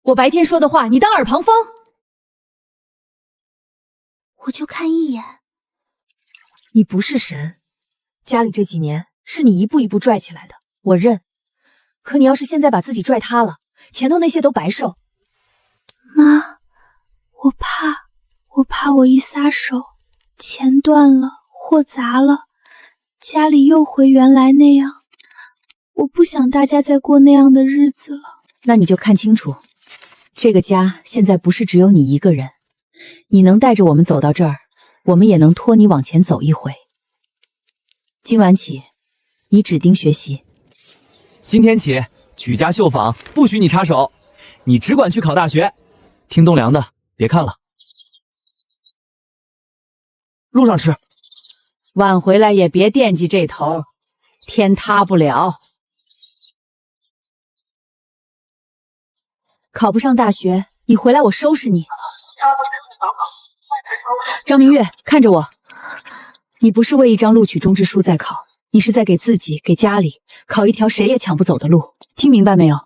我白天说的话，你当耳旁风。我就看一眼。你不是神，家里这几年是你一步一步拽起来的，我认。可你要是现在把自己拽塌了，前头那些都白受。妈，我怕我一撒手，钱断了，货砸了，家里又回原来那样。我不想大家再过那样的日子了。那你就看清楚，这个家现在不是只有你一个人，你能带着我们走到这儿，我们也能拖你往前走一回。今晚起，你指定学习。今天起，曲家绣坊不许你插手，你只管去考大学。听栋梁的，别看了。路上吃。晚回来也别惦记这头，天塌不了。考不上大学，你回来我收拾你。张明月，看着我，你不是为一张录取中支书在考，你是在给自己、给家里考一条谁也抢不走的路，听明白没有？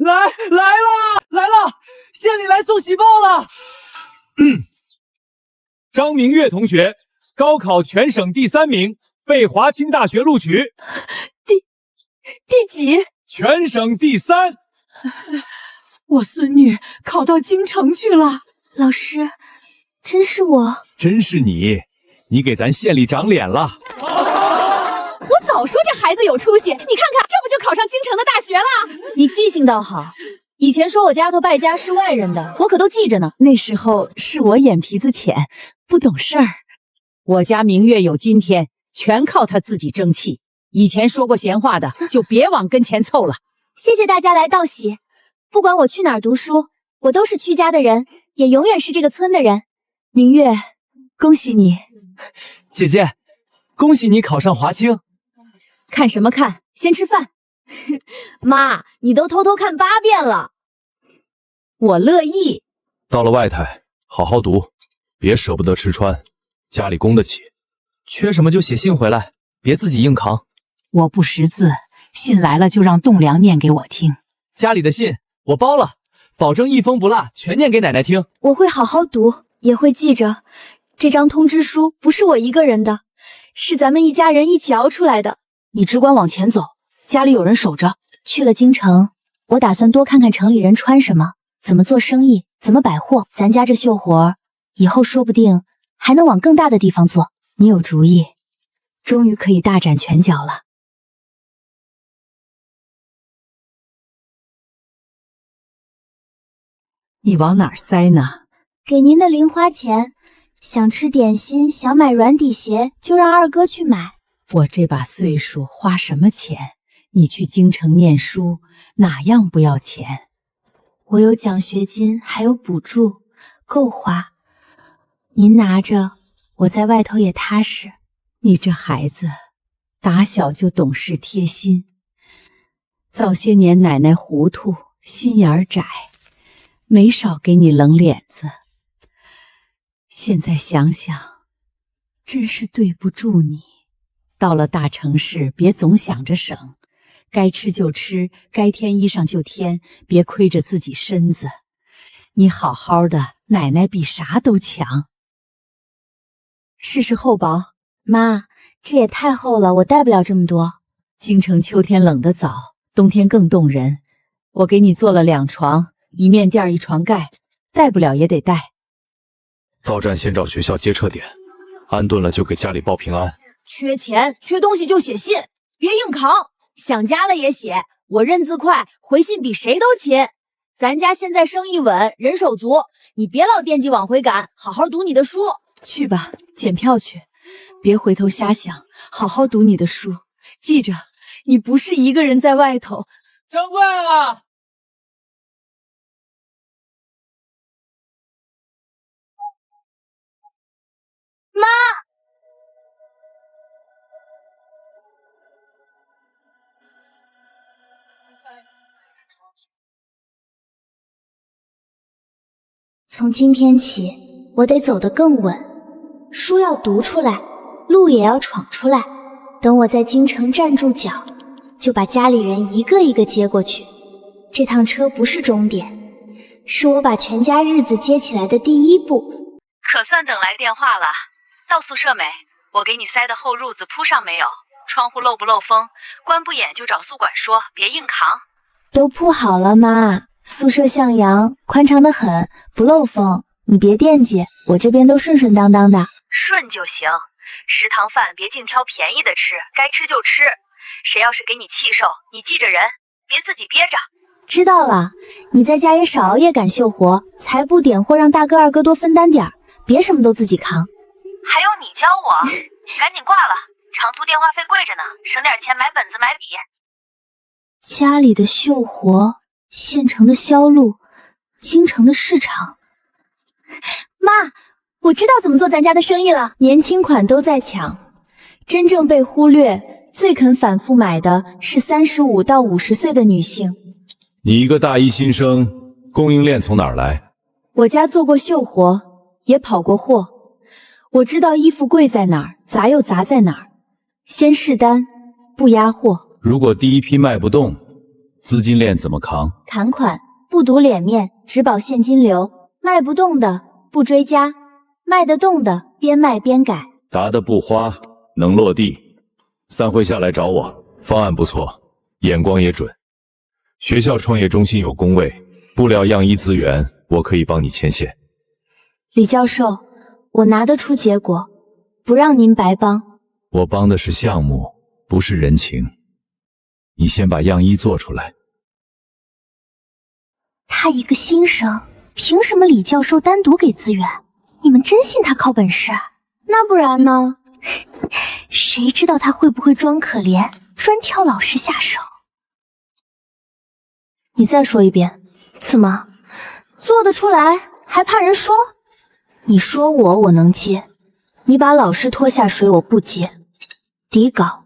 来了！县里来送喜报了。张明月同学高考全省第3名，被华清大学录取。第几？全省第3。我孙女考到京城去了。老师，真是我？真是你，你给咱县里长脸了。我早说这孩子有出息，你看看，这不就考上京城的大学了？你记性倒好，以前说我家头败家是外人的，我可都记着呢。那时候是我眼皮子浅，不懂事儿。我家明月有今天，全靠他自己争气。以前说过闲话的，就别往跟前凑了。谢谢大家来道喜。不管我去哪儿读书，我都是曲家的人，也永远是这个村的人。明月，恭喜你。姐姐，恭喜你考上华清。看什么看？先吃饭。妈，你都偷偷看8遍了。我乐意。到了外台，好好读，别舍不得吃穿，家里供得起。缺什么就写信回来，别自己硬扛。我不识字，信来了就让栋梁念给我听。家里的信我包了，保证一封不落，全念给奶奶听。我会好好读，也会记着，这张通知书不是我一个人的，是咱们一家人一起熬出来的。你只管往前走，家里有人守着。去了京城，我打算多看看城里人穿什么，怎么做生意，怎么摆货。咱家这绣活以后说不定还能往更大的地方做。你有主意，终于可以大展拳脚了。你往哪儿塞呢？给您的零花钱，想吃点心，想买软底鞋，就让二哥去买。我这把岁数花什么钱？你去京城念书，哪样不要钱？我有奖学金，还有补助，够花。您拿着，我在外头也踏实。你这孩子，打小就懂事贴心。早些年奶奶糊涂，心眼窄，没少给你冷脸子。现在想想，真是对不住你。到了大城市，别总想着省，该吃就吃，该添衣裳就添，别亏着自己身子。你好好的，奶奶比啥都强。试试厚薄。妈，这也太厚了，我带不了这么多。京城秋天冷得早，冬天更冻人。我给你做了2床，一面垫1床盖，带不了也得带。到站先找学校接撤点，安顿了就给家里报平安。缺钱缺东西就写信，别硬扛。想家了也写，我认字快，回信比谁都勤。咱家现在生意稳，人手足，你别老惦记往回赶，好好读你的书。去吧，检票去，别回头瞎想，好好读你的书。记着，你不是一个人在外头。掌柜啊！妈！从今天起，我得走得更稳，书要读出来，路也要闯出来。等我在京城站住脚，就把家里人一个一个接过去。这趟车不是终点，是我把全家日子接起来的第一步。可算等来电话了，到宿舍没？我给你塞的厚褥子铺上没有？窗户漏不漏风？关不严就找宿管说，别硬扛。都铺好了，妈。宿舍向阳，宽敞得很，不漏风，你别惦记，我这边都顺顺当当的。顺就行，食堂饭别净挑便宜的吃，该吃就吃。谁要是给你气受，你记着人，别自己憋着。知道了，你在家也少熬夜赶秀活，才不点货让大哥二哥多分担点儿，别什么都自己扛。还用你教我？赶紧挂了，长途电话费贵着呢，省点钱买本子买笔。家里的绣活，县城的销路，京城的市场。妈，我知道怎么做咱家的生意了。年轻款都在抢，真正被忽略、最肯反复买的是35到50岁的女性。你一个大一新生，供应链从哪儿来？我家做过绣活，也跑过货，我知道衣服贵在哪儿，杂又杂在哪儿。先试单，不压货。如果第一批卖不动，资金链怎么扛？砍款，不赌脸面，只保现金流。卖不动的不追加，卖得动的边卖边改。答得不花，能落地。散会下来找我，方案不错，眼光也准。学校创业中心有工位，布料样衣资源，我可以帮你牵线。李教授，我拿得出结果，不让您白帮。我帮的是项目，不是人情。你先把样衣做出来。他一个新生，凭什么李教授单独给资源？你们真信他靠本事？那不然呢？谁知道他会不会装可怜，专挑老师下手？你再说一遍，怎么做得出来还怕人说？你说我能接，你把老师拖下水我不接。底稿、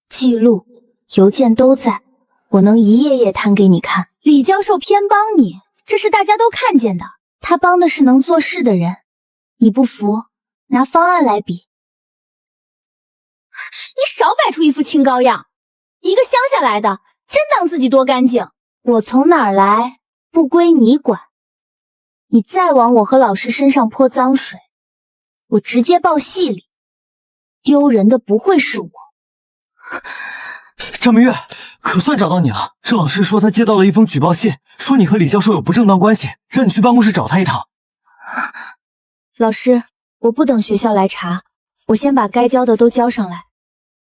记录、邮件都在，我能一页页摊给你看。李教授偏帮你，这是大家都看见的。他帮的是能做事的人，你不服，拿方案来比。你少摆出一副清高样，一个乡下来的，真当自己多干净。我从哪儿来，不归你管。你再往我和老师身上泼脏水，我直接报系里。丢人的不会是我。张明月，可算找到你了。郑老师说他接到了一封举报信，说你和李教授有不正当关系，让你去办公室找他一趟。老师，我不等学校来查，我先把该交的都交上来。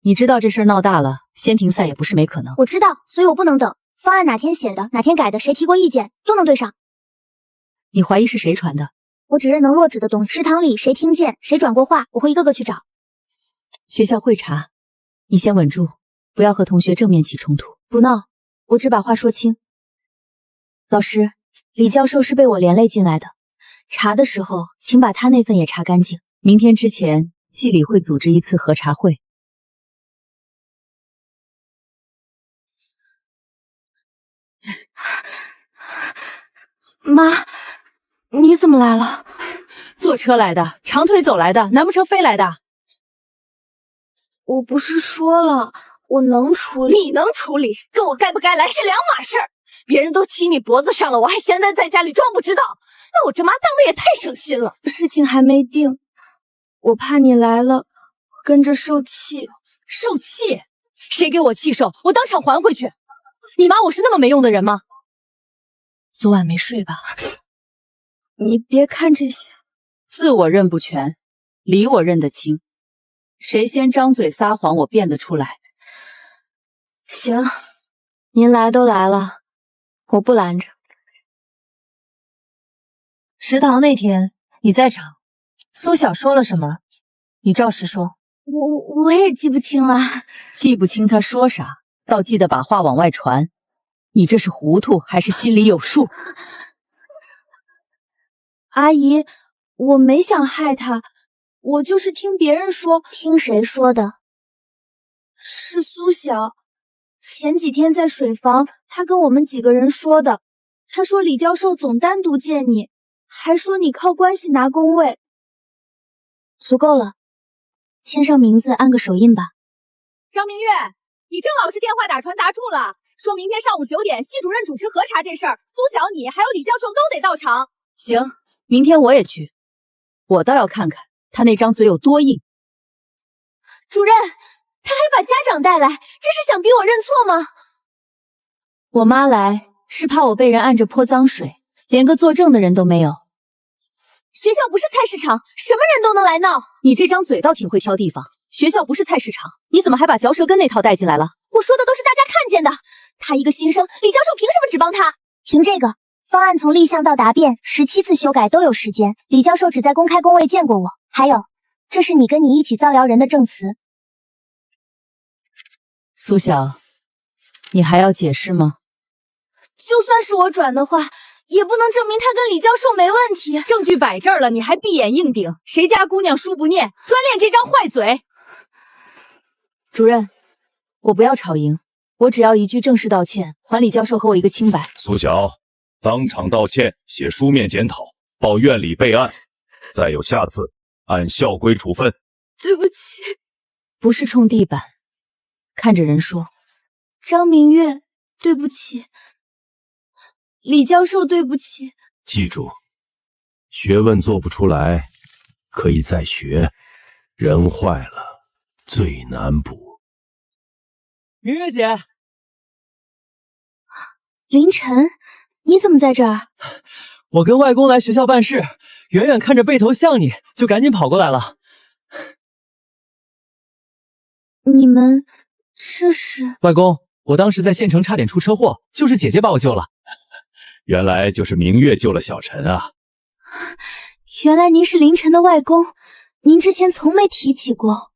你知道这事儿闹大了，先停赛也不是没可能。我知道，所以我不能等。方案哪天写的，哪天改的，谁提过意见，都能对上。你怀疑是谁传的？我只认能落纸的东西。食堂里谁听见，谁转过话，我会一个个去找。学校会查，你先稳住，不要和同学正面起冲突。不闹，我只把话说清。老师，李教授是被我连累进来的，查的时候请把他那份也查干净。明天之前，系里会组织一次核查会。妈，你怎么来了？坐车来的，长腿走来的，难不成飞来的？我不是说了，我能处理。你能处理，跟我该不该来是两码事儿。别人都骑你脖子上了，我还闲待在家里装不知道，那我这妈当的也太省心了。事情还没定，我怕你来了跟着受气。受气？谁给我气手，我当场还回去。你妈我是那么没用的人吗？昨晚没睡吧？你别看这些，自我认不全，理我认得清。谁先张嘴撒谎，我辨得出来。行，您来都来了，我不拦着。食堂那天你在场，苏晓说了什么？你照实说。我也记不清了。记不清他说啥，倒记得把话往外传。你这是糊涂还是心里有数？阿姨，我没想害他，我就是听别人说。听谁说的？是苏晓。前几天在水房，他跟我们几个人说的。他说李教授总单独见你，还说你靠关系拿工位。足够了，签上名字，按个手印吧。张明月，你郑老师电话打传达住了，说明天上午9点，系主任主持核查这事儿，苏晓你还有李教授都得到场。行，明天我也去，我倒要看看他那张嘴有多硬。主任，他还把家长带来，这是想逼我认错吗？我妈来是怕我被人按着泼脏水，连个作证的人都没有。学校不是菜市场，什么人都能来闹。你这张嘴倒挺会挑地方。学校不是菜市场，你怎么还把嚼舌根那套带进来了？我说的都是大家看见的。他一个新生，李教授凭什么只帮他？凭这个方案从立项到答辩17次修改都有时间，李教授只在公开工位见过我。还有，这是你跟你一起造谣人的证词。苏晓，你还要解释吗？就算是我转的话，也不能证明他跟李教授没问题。证据摆这儿了，你还闭眼硬顶？谁家姑娘书不念，专练这张坏嘴？主任，我不要吵赢，我只要一句正式道歉，还李教授和我一个清白。苏晓，当场道歉，写书面检讨，报院里备案。再有下次，按校规处分。对不起。不是冲地板，看着人说。张明月，对不起。李教授，对不起。记住，学问做不出来，可以再学，人坏了最难补。明月姐，凌晨，你怎么在这儿？我跟外公来学校办事，远远看着背头像你，就赶紧跑过来了。你们这是？外公，我当时在县城差点出车祸，就是姐姐把我救了。原来就是明月救了小陈啊！原来您是凌晨的外公，您之前从没提起过。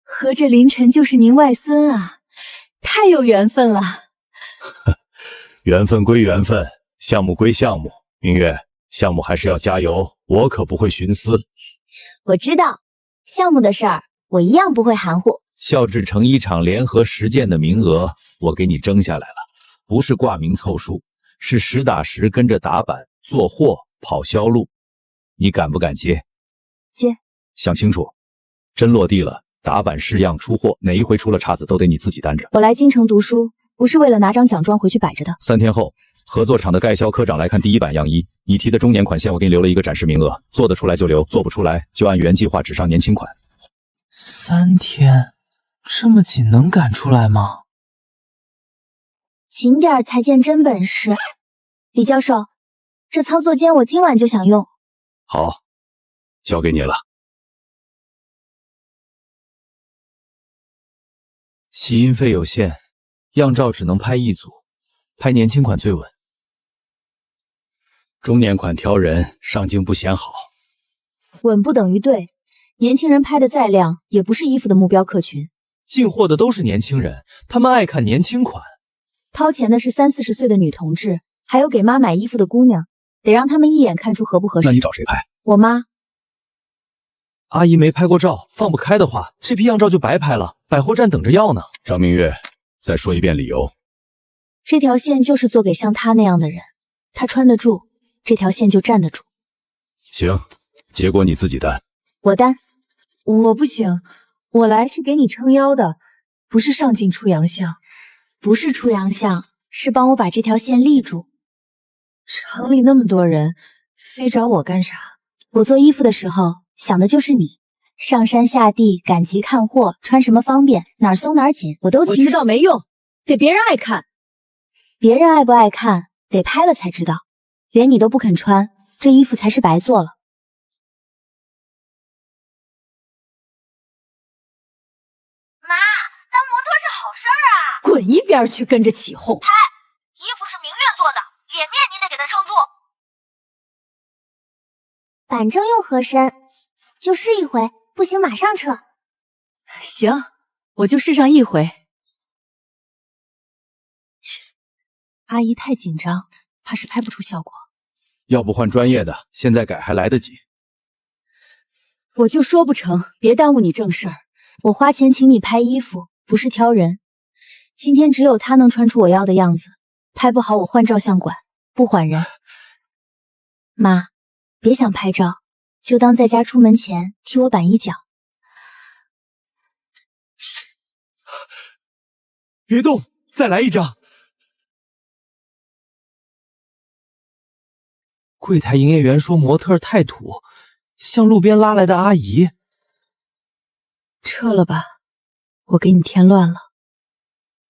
合着凌晨就是您外孙啊，太有缘分了。缘分归缘分，项目归项目。明月，项目还是要加油，我可不会徇私。我知道，项目的事儿我一样不会含糊。校制成一场联合实践的名额，我给你争下来了。不是挂名凑数，是实打实跟着打板做货跑销路，你敢不敢接？接。想清楚，真落地了，打板试样出货，哪一回出了岔子都得你自己担着。我来京城读书，不是为了拿张奖状回去摆着的。3天后，合作厂的盖销科长来看第1版样衣，你提的中年款线我给你留了一个展示名额，做得出来就留，做不出来就按原计划只上年轻款。3天，这么紧能赶出来吗？勤点才见真本事。李教授，这操作间我今晚就想用。好，交给你了。洗印费有限，样照只能拍1组，拍年轻款最稳。中年款挑人，上镜不显好。稳不等于对，年轻人拍的再亮，也不是衣服的目标客群。进货的都是年轻人，他们爱看年轻款。掏钱的是30、40岁的女同志，还有给妈买衣服的姑娘，得让他们一眼看出合不合适。那你找谁拍？我妈。阿姨没拍过照，放不开的话，这批样照就白拍了，百货站等着要呢。张明月，再说一遍理由。这条线就是做给像他那样的人，他穿得住，这条线就站得住。行，结果你自己担。我担。我不行，我来是给你撑腰的，不是上镜出洋相。不是出洋相，是帮我把这条线立住。厂里那么多人，非找我干啥？我做衣服的时候想的就是你，上山下地，赶集看货，穿什么方便，哪儿松哪儿紧，我都清楚。我知道没用，得别人爱看。别人爱不爱看，得拍了才知道。连你都不肯穿，这衣服才是白做了。妈，当模特是好事儿啊！滚一边去，跟着起哄。衣服是明月做的，脸面你得给它撑住。反正又合身，就试一回，不行马上撤。行，我就试上一回。阿姨太紧张，怕是拍不出效果。要不换专业的，现在改还来得及。我就说不成，别耽误你正事儿。我花钱请你拍衣服，不是挑人。今天只有他能穿出我要的样子，拍不好我换照相馆，不换人。妈，别想拍照，就当在家出门前替我板一脚。别动，再来一张。柜台营业员说模特太土，像路边拉来的阿姨。撤了吧，我给你添乱了。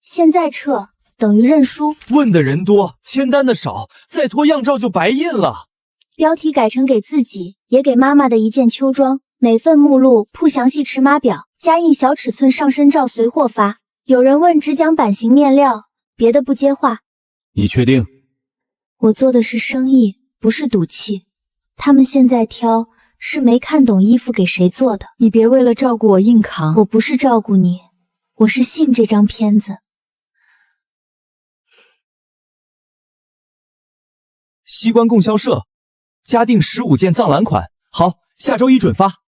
现在撤等于认输。问的人多，签单的少，再拖样照就白印了。标题改成给自己也给妈妈的一件秋装，每份目录铺详细尺码表，加印小尺寸上身照随货发。有人问只讲版型面料，别的不接话。你确定？我做的是生意，不是赌气。他们现在挑是没看懂衣服给谁做的。你别为了照顾我硬扛。我不是照顾你，我是信这张片子。西关供销社加订15件藏蓝款，好，下周一准发。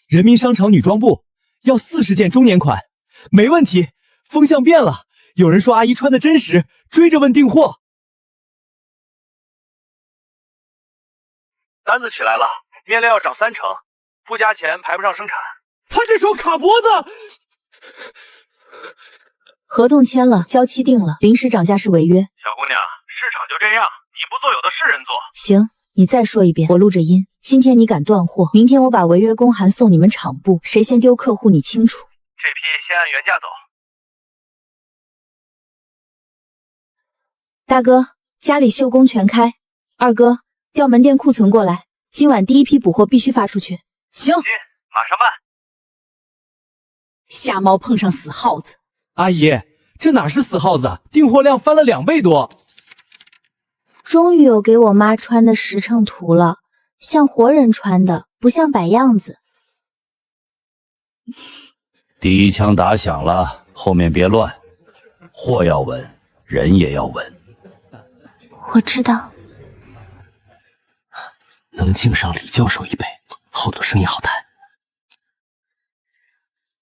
人民商场女装部要40件中年款，没问题。风向变了，有人说阿姨穿的真实，追着问订货。单子起来了，面料要涨30%，不加钱排不上生产。他这手卡脖子。合同签了，交期定了，临时涨价是违约。小姑娘，市场就这样，你不做有的是人做。行，你再说一遍，我录着音。今天你敢断货，明天我把违约公函送你们厂部，谁先丢客户你清楚。这批先按原价走。大哥，家里秀工全开。二哥，调门店库存过来，今晚第一批补货必须发出去。行，马上办。瞎猫碰上死耗子。阿姨，这哪是死耗子，订货量翻了2倍多。终于有给我妈穿的实诚图了，像活人穿的，不像摆样子。第一枪打响了，后面别乱，货要稳，人也要稳。我知道。能敬上李教授一杯，后头生意好谈。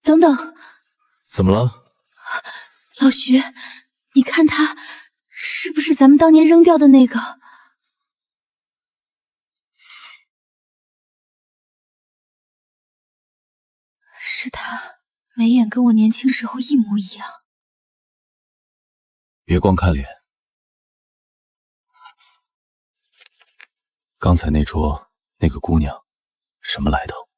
等等，怎么了？老徐，你看他是不是咱们当年扔掉的那个？是他，眉眼跟我年轻时候一模一样。别光看脸。刚才那桌那个姑娘，什么来头？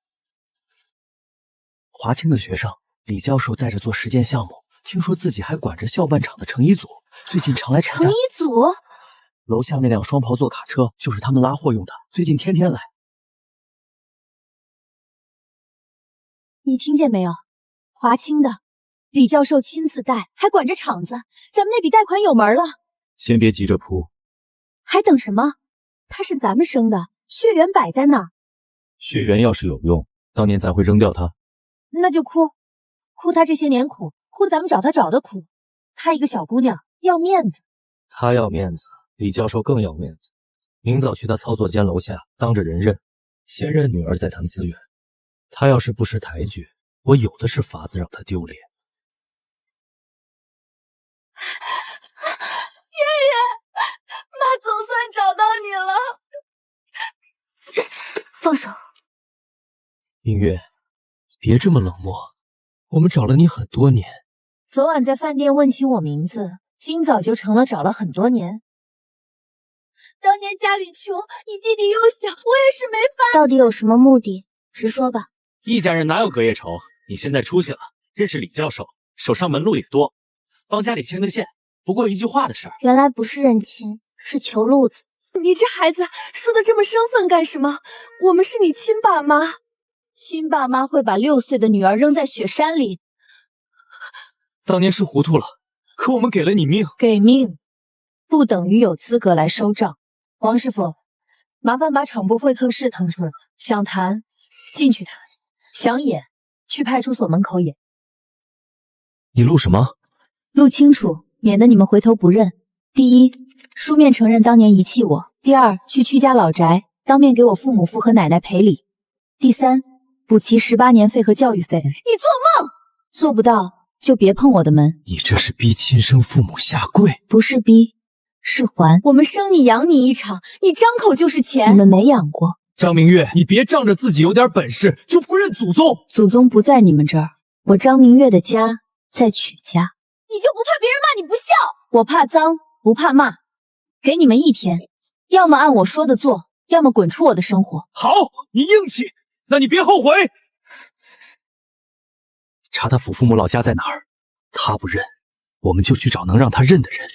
华清的学生，李教授带着做实践项目，听说自己还管着校办厂的成衣组，最近常来查看。成衣组？楼下那辆双袍座卡车就是他们拉货用的，最近天天来。你听见没有？华清的，李教授亲自带，还管着厂子，咱们那笔贷款有门了。先别急着扑，还等什么？他是咱们生的，血缘摆在那儿。血缘要是有用，当年咱会扔掉他。那就哭，哭他这些年苦，哭咱们找他找的苦。她一个小姑娘要面子，他要面子，李教授更要面子。明早去他操作间楼下，当着人认，先认女儿再谈资源。他要是不识抬举，我有的是法子让他丢脸。爷爷，妈总算找到你了。放手。明月，别这么冷漠，我们找了你很多年。昨晚在饭店问起我名字，今早就成了找了很多年。当年家里穷，你弟弟又小，我也是没法。到底有什么目的？直说吧。一家人哪有隔夜仇？你现在出息了，认识李教授，手上门路也多，帮家里牵个线，不过一句话的事儿。原来不是认亲，是求路子。你这孩子说的这么生分干什么？我们是你亲爸妈。亲爸妈会把6岁的女儿扔在雪山里？当年是糊涂了，可我们给了你命。给命不等于有资格来收账。王师傅，麻烦把场部会客室腾出来，想谈进去谈，想演去派出所门口演。你录什么？录清楚，免得你们回头不认。第一，书面承认当年遗弃我；第二，去屈家老宅当面给我父母父和奶奶赔礼；第三，补齐18年费和教育费。你做梦！做不到就别碰我的门。你这是逼亲生父母下跪。不是逼，是还。我们生你养你一场，你张口就是钱，你们没养过。张明月，你别仗着自己有点本事就不认祖宗。祖宗不在你们这儿，我张明月的家在曲家。你就不怕别人骂你不孝？我怕脏，不怕骂。给你们1天，要么按我说的做，要么滚出我的生活。好，你硬气，那你别后悔。查他父母老家在哪儿，他不认，我们就去找能让他认的人。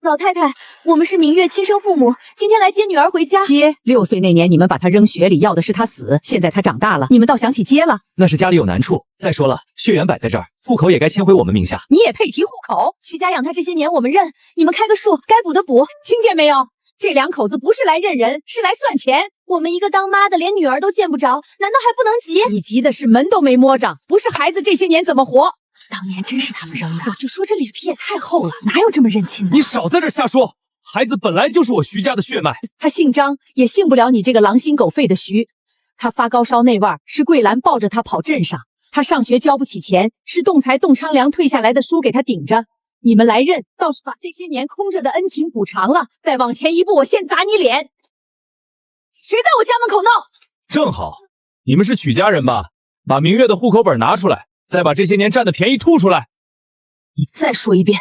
老太太，我们是明月亲生父母，今天来接女儿回家。接？6岁那年你们把他扔雪里，要的是他死，现在他长大了，你们倒想起接了？那是家里有难处。再说了，血缘摆在这儿，户口也该迁回我们名下。你也配提户口？徐家养他这些年我们认，你们开个数，该补的补。听见没有？这2口子不是来认人，是来算钱。我们一个当妈的连女儿都见不着，难道还不能急？你急的是门都没摸着，不是孩子这些年怎么活？当年真是他们扔的，我就说这脸皮也太厚了，哪有这么认亲的？你少在这瞎说，孩子本来就是我徐家的血脉。他姓张，也姓不了你这个狼心狗肺的徐。他发高烧那腕是桂兰抱着他跑镇上，他上学交不起钱，是栋才栋昌良退下来的书给他顶着。你们来认，倒是把这些年空着的恩情补偿了。再往前一步，我先砸你脸！谁在我家门口闹？正好，你们是曲家人吧？把明月的户口本拿出来，再把这些年占的便宜吐出来。你再说一遍。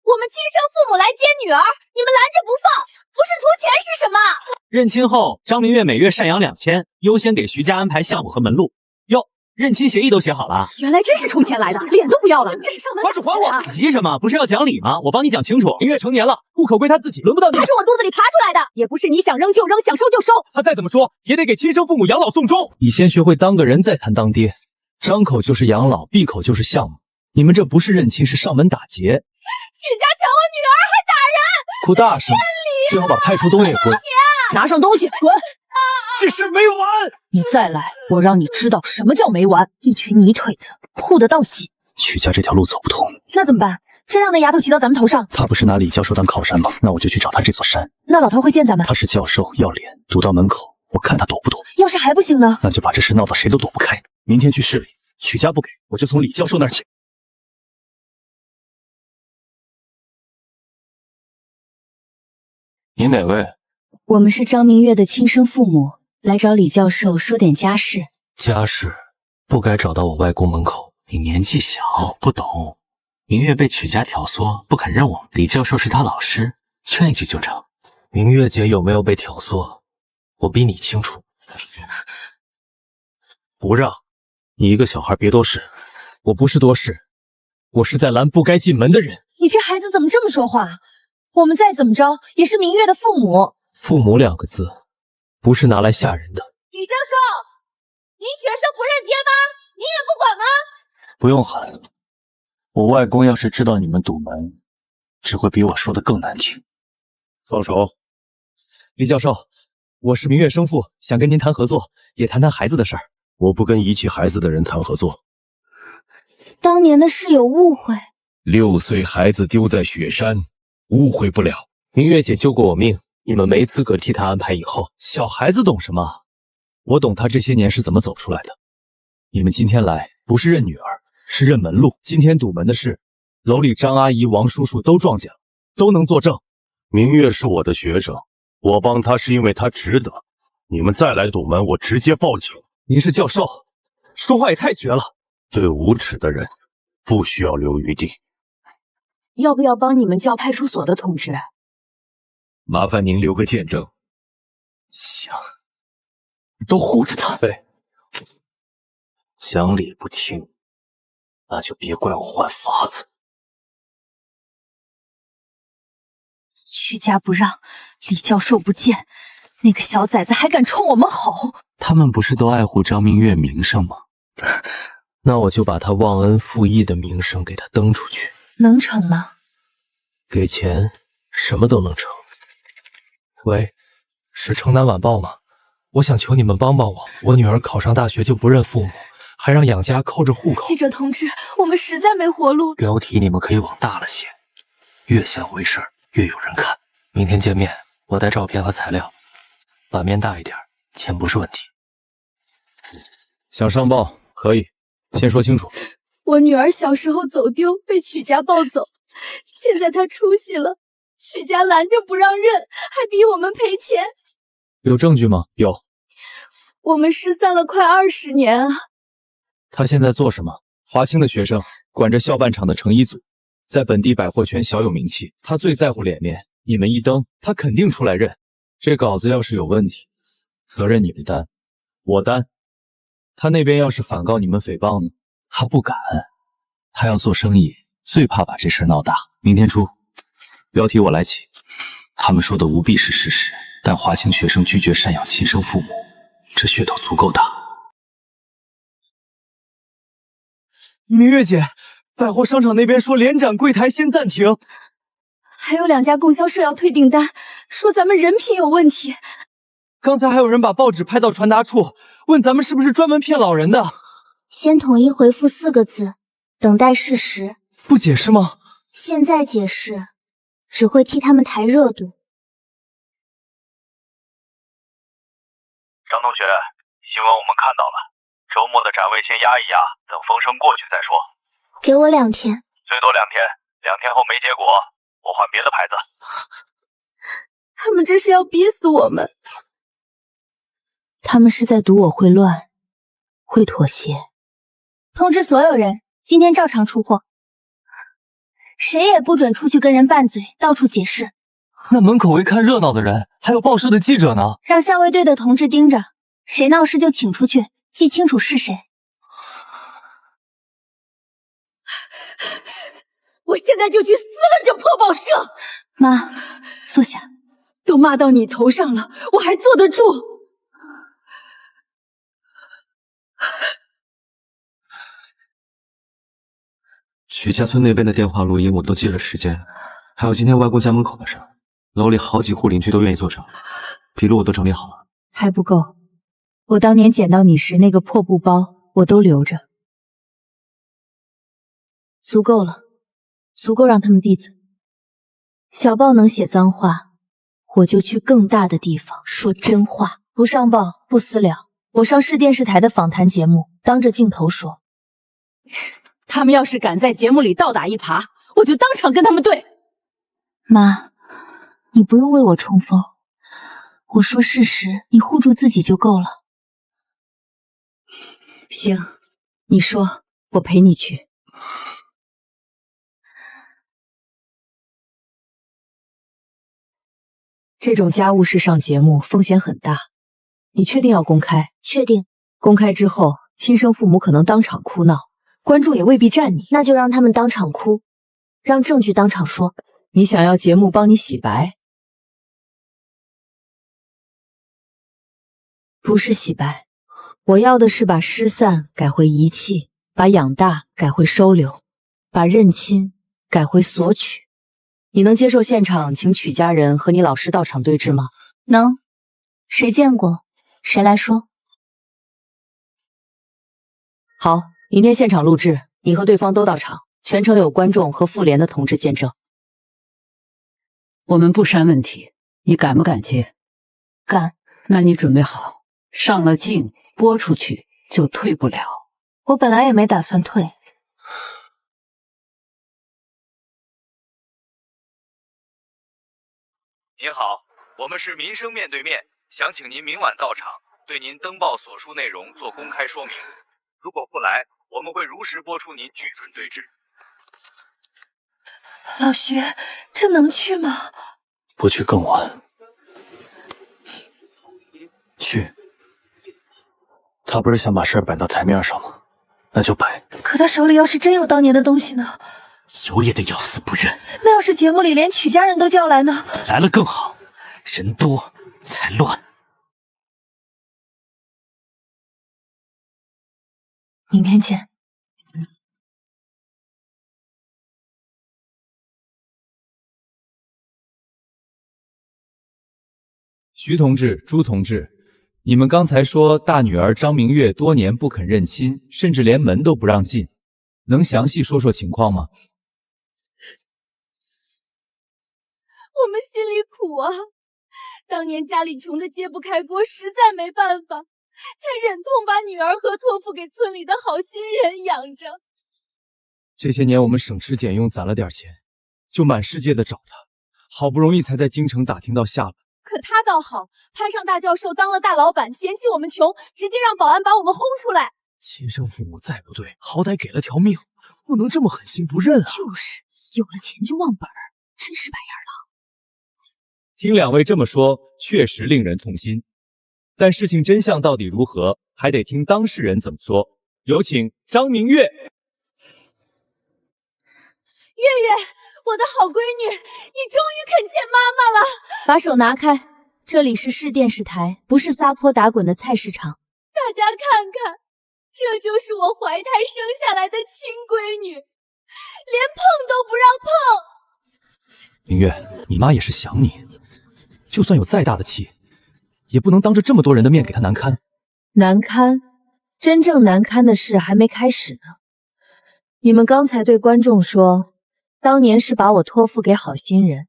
我们亲生父母来接女儿，你们拦着不放，不是图钱是什么？认亲后，张明月每月赡养2000，优先给徐家安排项目和门路。哟，认亲协议都写好了。原来真是充钱来的，脸都不要了，这是上门把手还我！急什么？不是要讲理吗？我帮你讲清楚。明月成年了，户口归他自己，轮不到你。他是我肚子里爬出来的，也不是你想扔就扔，想收就收。他再怎么说，也得给亲生父母养老送终。你先学会当个人，再谈当爹。张口就是养老，闭口就是项目。你们这不是认亲，是上门打劫。许家抢我女儿还打人，哭大声，最好把派出东也滚。拿上东西，滚！这事没完！你再来，我让你知道什么叫没完！一群泥腿子，护得到紧。曲家这条路走不通，那怎么办？真让那丫头骑到咱们头上？他不是拿李教授当靠山吗？那我就去找他这座山。那老头会见咱们？他是教授，要脸，堵到门口，我看他躲不躲。要是还不行呢？那就把这事闹到谁都躲不开。明天去市里，曲家不给，我就从李教授那儿请。你哪位？我们是张明月的亲生父母，来找李教授说点家事。家事不该找到我外公门口。你年纪小，不懂。明月被曲家挑唆，不肯认我，李教授是他老师，劝一句就成。明月姐有没有被挑唆，我比你清楚。不让，你一个小孩别多事。我不是多事，我是在拦不该进门的人。你这孩子怎么这么说话？我们再怎么着也是明月的父母。父母2个字，不是拿来吓人的。李教授，您学生不认爹妈，您也不管吗？不用喊，我外公要是知道你们堵门，只会比我说的更难听。放手。李教授，我是明月生父，想跟您谈合作，也谈谈孩子的事儿。我不跟遗弃孩子的人谈合作。当年的事有误会。 6岁孩子丢在雪山，误会不了。明月姐救过我命，你们没资格替她安排以后。小孩子懂什么？我懂她这些年是怎么走出来的。你们今天来不是认女儿，是认门路。今天堵门的事，楼里张阿姨、王叔叔都撞见了，都能作证。明月是我的学生，我帮他是因为他值得。你们再来堵门，我直接报警。您是教授，说话也太绝了。对无耻的人，不需要留余地。要不要帮你们叫派出所的同志？麻烦您留个见证。行，都护着他。对，讲理不听，那就别怪我换法子。曲家不让，李教授不见，那个小崽子还敢冲我们吼！他们不是都爱护张明月名声吗？那我就把他忘恩负义的名声给他登出去。能成吗？给钱，什么都能成。喂，是城南晚报吗？我想求你们帮帮我，我女儿考上大学就不认父母，还让养家扣着户口。记者同志，我们实在没活路。标题你们可以往大了写，越像回事越有人看。明天见面，我带照片和材料，版面大一点，钱不是问题。想上报可以，先说清楚。我女儿小时候走丢，被曲家抱走，现在她出息了，曲家拦着不让认，还逼我们赔钱。有证据吗？有。我们失散了快20年啊！他现在做什么？华清的学生，管着校办厂的成衣组，在本地百货圈小有名气。他最在乎脸面，你们一登，他肯定出来认。这稿子要是有问题，责任你们担，我担。他那边要是反告你们诽谤呢？他不敢。他要做生意，最怕把这事闹大。明天出，标题我来起。他们说的无必是事实，但华清学生拒绝赡养亲生父母，这噱头足够大。明月姐，百货商场那边说联展柜台先暂停，还有2家供销社要退订单，说咱们人品有问题。刚才还有人把报纸拍到传达处，问咱们是不是专门骗老人的。先统一回复4个字，等待事实。不解释吗？现在解释，只会替他们抬热度。张同学，新闻我们看到了，周末的展位先压一压，等风声过去再说。给我2天，最多2天，2天后没结果，我换别的牌子。他们这是要逼死我们。他们是在赌我会乱，会妥协。通知所有人，今天照常出货，谁也不准出去跟人拌嘴，到处解释。那门口围看热闹的人，还有报社的记者呢。让校卫队的同志盯着，谁闹事就请出去，记清楚是谁。我现在就去撕了这破报社！妈，坐下。都骂到你头上了，我还坐得住？曲家村那边的电话录音我都记了时间，还有今天外公家门口的事儿，楼里好几户邻居都愿意作证，笔录我都整理好了。还不够，我当年捡到你时那个破布包，我都留着。足够了，足够让他们闭嘴。小报能写脏话，我就去更大的地方说真话。不上报，不私了。我上市电视台的访谈节目，当着镜头说。他们要是敢在节目里倒打一耙，我就当场跟他们对。妈，你不用为我冲锋，我说事实，你护住自己就够了。行，你说，我陪你去。这种家务事上节目风险很大，你确定要公开？确定。公开之后，亲生父母可能当场哭闹，观众也未必站你。那就让他们当场哭，让证据当场说。你想要节目帮你洗白？不是洗白，我要的是把失散改回遗弃，把养大改回收留，把认亲改回索取。你能接受现场请曲家人和你老师到场对质吗？能。谁见过？谁来说？好，明天现场录制，你和对方都到场，全程有观众和妇联的同志见证。我们不删问题，你敢不敢接？敢。那你准备好，上了镜播出去就退不了。我本来也没打算退。您好，我们是民生面对面，想请您明晚到场，对您登报所述内容做公开说明。如果不来，我们会如实播出您举准对质。老徐，这能去吗？不去更晚。去。他不是想把事儿摆到台面上吗？那就摆。可他手里要是真有当年的东西呢？有也得要死不认。那要是节目里连曲家人都叫来呢？来了更好，人多才乱。明天见。徐同志、朱同志，你们刚才说大女儿张明月多年不肯认亲，甚至连门都不让进，能详细说说情况吗？我们心里苦啊！当年家里穷得揭不开锅，实在没办法，才忍痛把女儿和托付给村里的好心人养着。这些年我们省吃俭用攒了点钱，就满世界的找她，好不容易才在京城打听到下落。可他倒好，攀上大教授当了大老板，嫌弃我们穷，直接让保安把我们轰出来。亲生父母再不对，好歹给了条命，不能这么狠心不认啊！就是，有了钱就忘本儿，真是白眼狼。听两位这么说，确实令人痛心。但事情真相到底如何，还得听当事人怎么说。有请张明月。月月，我的好闺女，你终于肯见妈妈了。把手拿开，这里是市电视台，不是撒泼打滚的菜市场。大家看看，这就是我怀胎生下来的亲闺女，连碰都不让碰。明月，你妈也是想你，就算有再大的气，也不能当着这么多人的面给她难堪。难堪？真正难堪的事还没开始呢。你们刚才对观众说，当年是把我托付给好心人，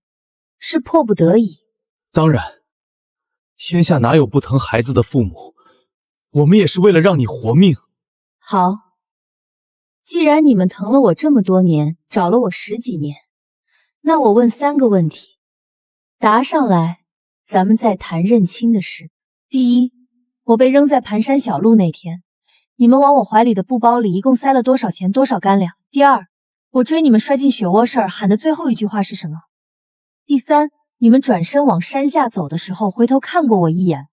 是迫不得已。当然，天下哪有不疼孩子的父母？我们也是为了让你活命。好，既然你们疼了我这么多年，找了我10几年，那我问3个问题，答上来，咱们再谈认亲的事。第一，我被扔在盘山小路那天，你们往我怀里的布包里一共塞了多少钱，多少干粮？第二，我追你们摔进雪窝事儿喊的最后一句话是什么？第三，你们转身往山下走的时候，回头看过我一眼。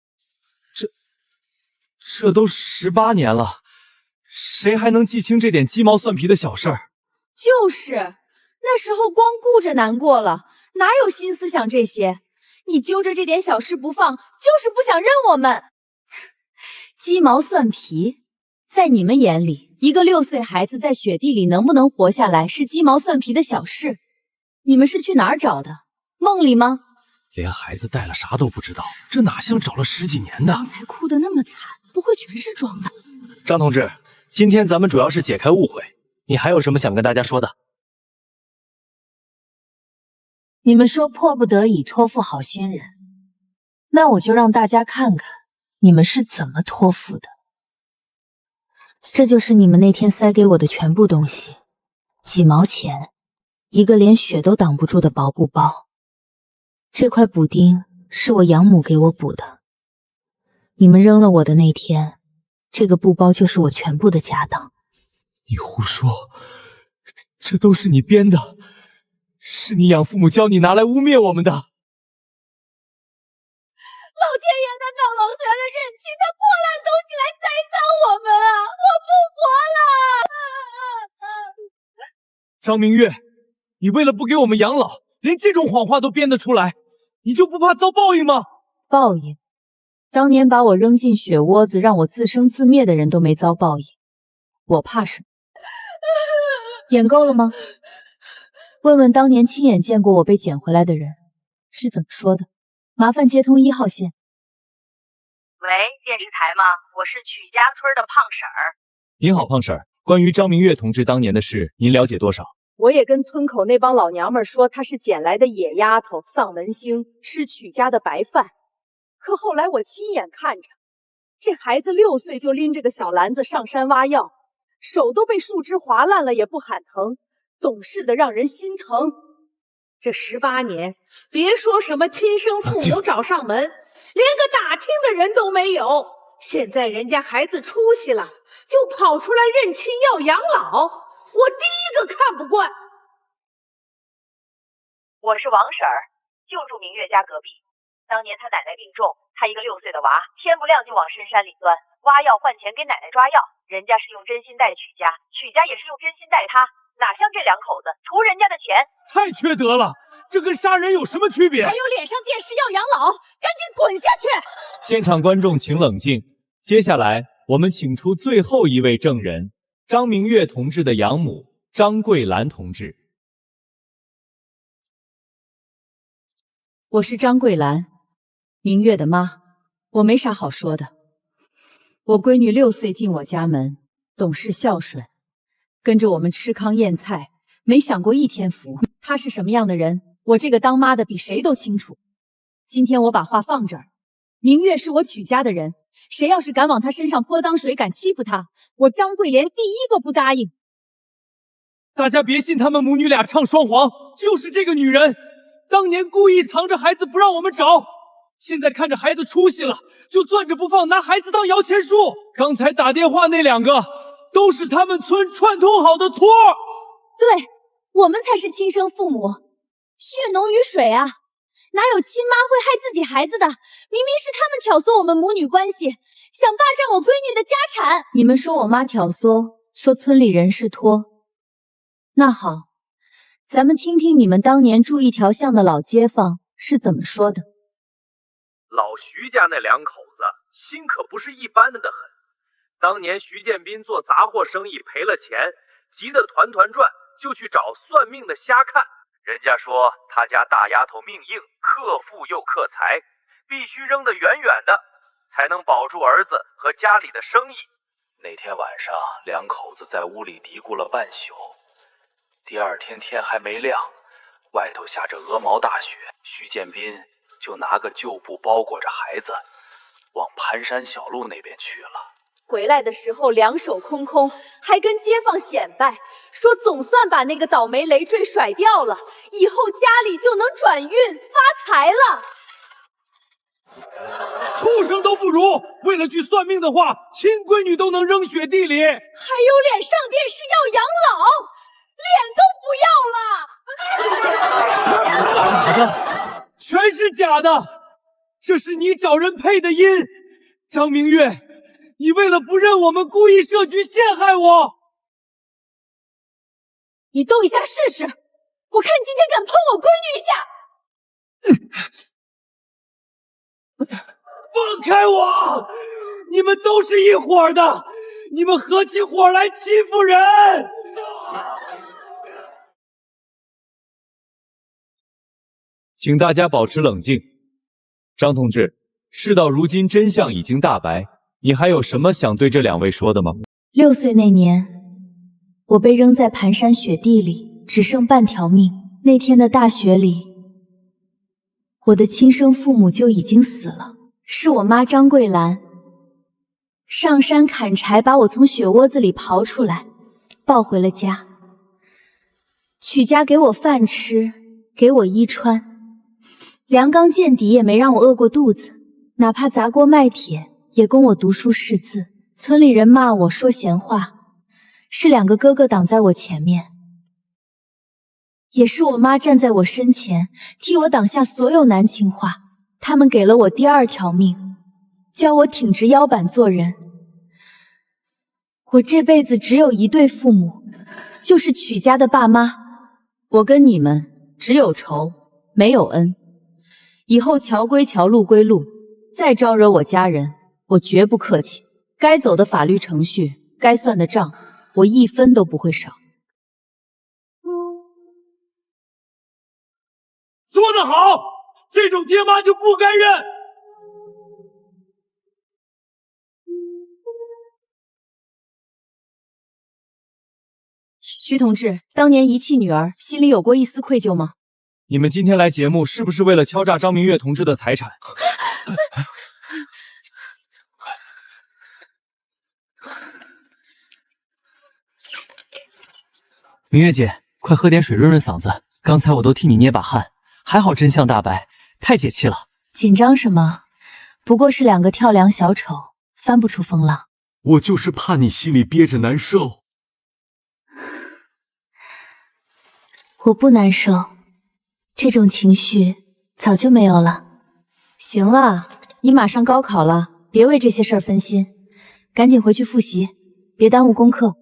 这都18年了，谁还能记清这点鸡毛蒜皮的小事儿？就是，那时候光顾着难过了，哪有心思想这些？你揪着这点小事不放，就是不想认我们。鸡毛蒜皮，在你们眼里，一个6岁孩子在雪地里能不能活下来是鸡毛蒜皮的小事。你们是去哪儿找的？梦里吗？连孩子带了啥都不知道，这哪像找了10几年的？刚才哭得那么惨，不会全是装的。张同志，今天咱们主要是解开误会，你还有什么想跟大家说的？你们说迫不得已托付好心人，那我就让大家看看你们是怎么托付的。这就是你们那天塞给我的全部东西，几毛钱，一个连雪都挡不住的薄布包。这块补丁是我养母给我补的。你们扔了我的那天，这个布包就是我全部的家当。你胡说，这都是你编的，是你养父母教你拿来污蔑我们的。老天爷的大王虽然认亲，他破烂东西来栽赃我们啊！我不活了！张明月，你为了不给我们养老，连这种谎话都编得出来，你就不怕遭报应吗？报应？当年把我扔进雪窝子让我自生自灭的人都没遭报应，我怕什么？演够了吗？问问当年亲眼见过我被捡回来的人是怎么说的。麻烦接通1号线。喂，电视台吗？我是曲家村的胖婶儿。您好，胖婶儿，关于张明月同志当年的事，您了解多少？我也跟村口那帮老娘们说，她是捡来的野丫头，丧门星，吃曲家的白饭。可后来我亲眼看着，这孩子6岁就拎着个小篮子上山挖药，手都被树枝划烂了也不喊疼，懂事的让人心疼。这18年，别说什么亲生父母找上门，连个打听的人都没有。现在人家孩子出息了，就跑出来认亲要养老，我第一个看不惯。我是王婶儿，就住明月家隔壁。当年他奶奶病重，他一个6岁的娃，天不亮就往深山里钻，挖药换钱给奶奶抓药。人家是用真心待曲家，曲家也是用真心待他，哪像这两口子图人家的钱。太缺德了，这跟杀人有什么区别？还有脸上电视要养老，赶紧滚下去！现场观众请冷静，接下来我们请出最后一位证人，张明月同志的养母张桂兰同志。我是张桂兰，明月的妈。我没啥好说的。我闺女6岁进我家门，懂事孝顺，跟着我们吃糠咽菜，没享过一天福。她是什么样的人，我这个当妈的比谁都清楚。今天我把话放这儿，明月是我曲家的人，谁要是敢往她身上泼脏水，敢欺负她，我张桂莲第一个不答应。大家别信他们母女俩唱双簧，就是这个女人当年故意藏着孩子不让我们找，现在看着孩子出息了，就攥着不放，拿孩子当摇钱树。刚才打电话那2个都是他们村串通好的托儿。对，我们才是亲生父母，血浓于水啊！哪有亲妈会害自己孩子的？明明是他们挑唆我们母女关系，想霸占我闺女的家产。你们说我妈挑唆，说村里人是托。那好，咱们听听你们当年住一条巷的老街坊是怎么说的。老徐家那2口子心可不是一般的狠。当年徐建斌做杂货生意赔了钱，急得团团转，就去找算命的瞎看。人家说他家大丫头命硬，克富又克财，必须扔得远远的，才能保住儿子和家里的生意。那天晚上2口子在屋里嘀咕了半宿，第2天天还没亮，外头下着鹅毛大雪，徐建斌就拿个旧布包裹着孩子，往盘山小路那边去了。回来的时候2手空空，还跟街坊显摆，说总算把那个倒霉累赘甩掉了，以后家里就能转运发财了。畜生都不如，为了句算命的话，亲闺女都能扔雪地里，还有脸上电视要养老，脸都不要了。假的，全是假的，这是你找人配的音。张明月，你为了不认我们，故意设局陷害我。你动一下试试，我看你今天敢碰我闺女一下。放开我！你们都是一伙的，你们合起伙来欺负人！请大家保持冷静。张同志，事到如今真相已经大白，你还有什么想对这2位说的吗？6岁那年，我被扔在盘山雪地里，只剩半条命。那天的大雪里，我的亲生父母就已经死了，是我妈张桂兰上山砍柴，把我从雪窝子里刨出来，抱回了家。曲家给我饭吃，给我衣穿，粮纲见底也没让我饿过肚子，哪怕砸锅卖铁也供我读书识字。村里人骂我说闲话，是2个哥哥挡在我前面，也是我妈站在我身前，替我挡下所有难听话。他们给了我第2条命，教我挺直腰板做人。我这辈子只有一对父母，就是曲家的爸妈。我跟你们只有仇，没有恩。以后桥归桥，路归路，再招惹我家人，我绝不客气。该走的法律程序，该算的账，我1分都不会少。说得好，这种爹妈就不该认。徐同志，当年遗弃女儿，心里有过一丝愧疚吗？你们今天来节目是不是为了敲诈张明月同志的财产？明月姐，快喝点水润润嗓子。刚才我都替你捏把汗，还好真相大白，太解气了。紧张什么？不过是2个跳梁小丑，翻不出风浪。我就是怕你心里憋着难受。我不难受，这种情绪早就没有了。行了，你马上高考了，别为这些事儿分心，赶紧回去复习，别耽误功课。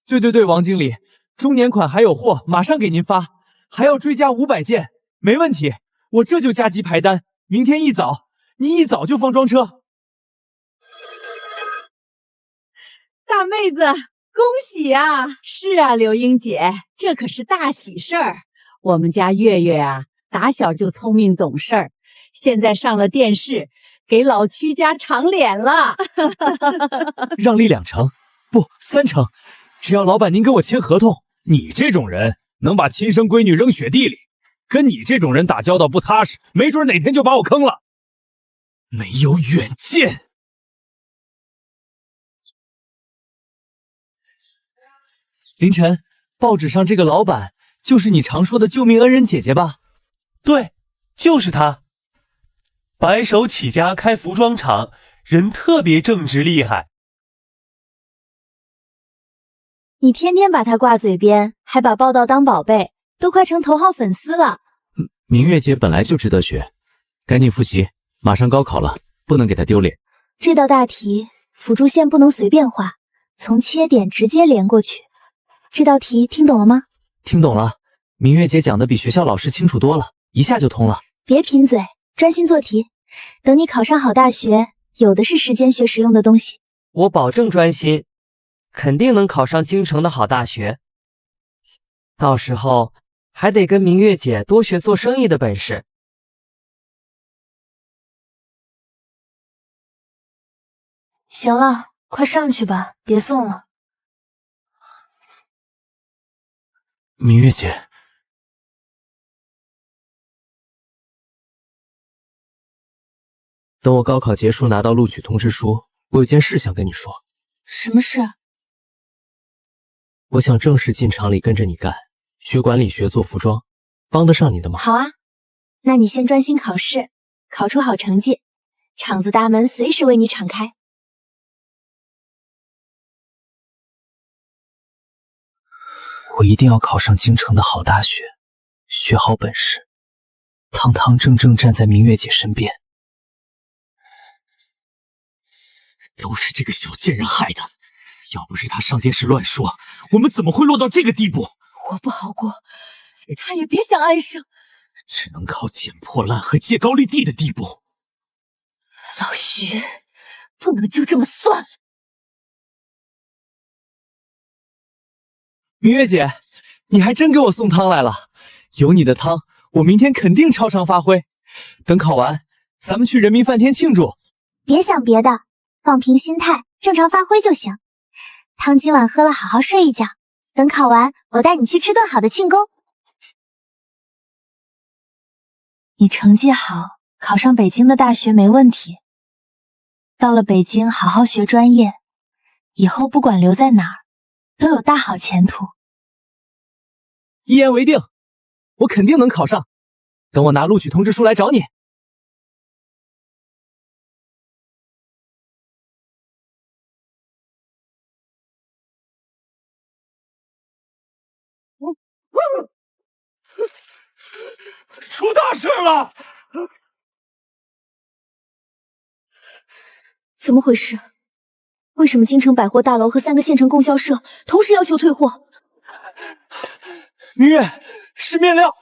对，王经理，中年款还有货，马上给您发，还要追加500件，没问题，我这就加急排单，明天一早，您一早就放装车。大妹子，恭喜啊！是啊，刘英姐，这可是大喜事儿。我们家月月啊，打小就聪明懂事儿，现在上了电视，给老屈家长脸了。让利2成，不3成，只要老板您跟我签合同。你这种人能把亲生闺女扔雪地里，跟你这种人打交道不踏实，没准哪天就把我坑了。没有远见。凌晨，报纸上这个老板就是你常说的救命恩人姐姐吧？对，就是她。白手起家开服装厂，人特别正直厉害。你天天把她挂嘴边，还把报道当宝贝，都快成头号粉丝了。明月姐本来就值得学，赶紧复习，马上高考了，不能给她丢脸。这道大题辅助线不能随便画，从切点直接连过去。这道题听懂了吗？听懂了，明月姐讲的比学校老师清楚多了，一下就通了。别贫嘴，专心做题。等你考上好大学，有的是时间学实用的东西。我保证专心，肯定能考上京城的好大学。到时候还得跟明月姐多学做生意的本事。行了，快上去吧，别送了。明月姐，等我高考结束拿到录取通知书，我有件事想跟你说。什么事？我想正式进厂里跟着你干，学管理学做服装，帮得上你的忙。好啊，那你先专心考试，考出好成绩，厂子大门随时为你敞开。我一定要考上京城的好大学，学好本事，堂堂正正站在明月姐身边。都是这个小贱人害的，要不是她上电视乱说，我们怎么会落到这个地步？我不好过，他也别想安生，只能靠捡破烂和借高利贷的地步。老徐，不能就这么算了。明月姐，你还真给我送汤来了！有你的汤，我明天肯定超常发挥。等考完，咱们去人民饭店庆祝。别想别的，放平心态，正常发挥就行。汤今晚喝了，好好睡一觉。等考完，我带你去吃顿好的庆功。你成绩好，考上北京的大学没问题。到了北京好好学专业，以后不管留在哪儿，都有大好前途。一言为定，我肯定能考上。等我拿录取通知书来找你。出大事了！怎么回事？为什么京城百货大楼和3个县城供销社同时要求退货？明月，是面料，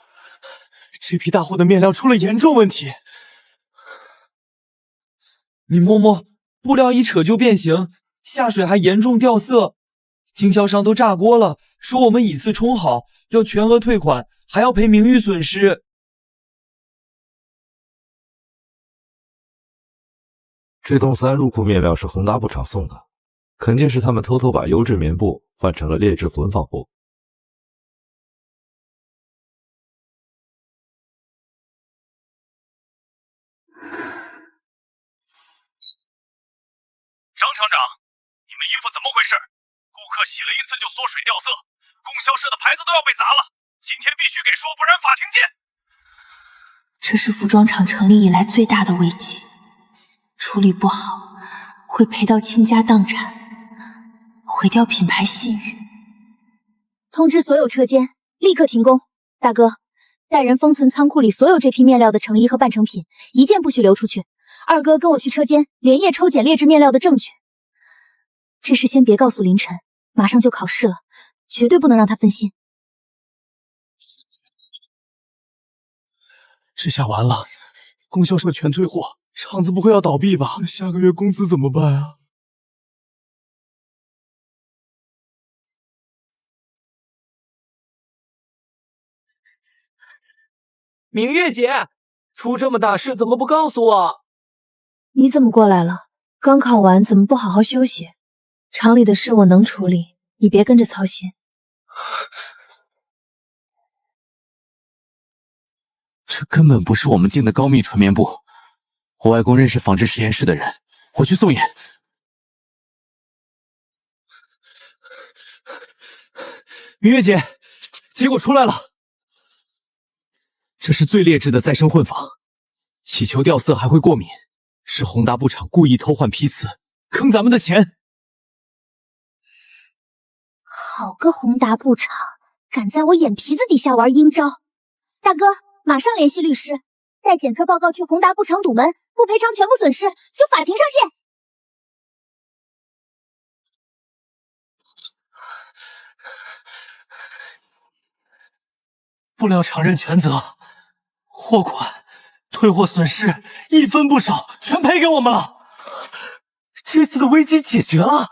这批大货的面料出了严重问题。你摸摸，布料一扯就变形，下水还严重掉色，经销商都炸锅了，说我们以次充好，要全额退款，还要赔名誉损失。这栋3入库面料是宏达布厂送的，肯定是他们偷偷把优质棉布换成了劣质混纺布。张厂长，你们衣服怎么回事？顾客洗了1次就缩水掉色，供销社的牌子都要被砸了，今天必须给说，不然法庭见。这是服装厂成立以来最大的危机，处理不好会赔到倾家荡产，毁掉品牌信誉。通知所有车间立刻停工。大哥，带人封存仓库里所有这批面料的成衣和半成品，一件不许流出去。二哥跟我去车间，连夜抽检劣质面料的证据。这事先别告诉凌晨，马上就考试了，绝对不能让他分心。这下完了，供销社全退货，厂子不会要倒闭吧？那下个月工资怎么办啊？明月姐，出这么大事怎么不告诉我？你怎么过来了？刚考完怎么不好好休息？厂里的事我能处理，你别跟着操心。这根本不是我们订的高密纯棉布。我外公认识纺织实验室的人，我去送验。明月姐，结果出来了，这是最劣质的再生混纺，起球掉色还会过敏，是宏达布厂故意偷换批次，坑咱们的钱。好个宏达布厂，敢在我眼皮子底下玩阴招！大哥，马上联系律师，带检测报告去宏达布厂堵门，不赔偿全部损失，就法庭上见。布料厂认全责，货款、退货损失一分不少，全赔给我们了。这次的危机解决了。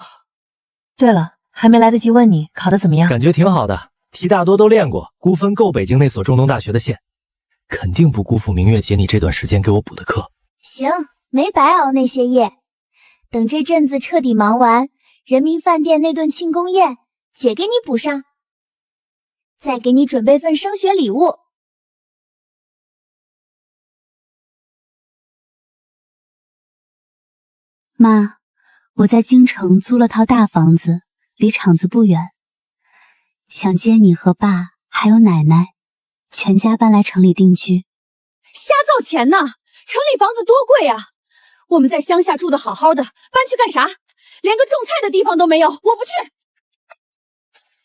对了，还没来得及问你考得怎么样？感觉挺好的，题大多都练过，估分够北京那所中东大学的线，肯定不辜负明月姐你这段时间给我补的课。行，没白熬那些夜。等这阵子彻底忙完，人民饭店那顿庆功宴，姐给你补上。再给你准备份升学礼物。妈，我在京城租了套大房子，离厂子不远，想接你和爸还有奶奶，全家搬来城里定居。瞎造钱呢！城里房子多贵啊！我们在乡下住的好好的，搬去干啥？连个种菜的地方都没有，我不去。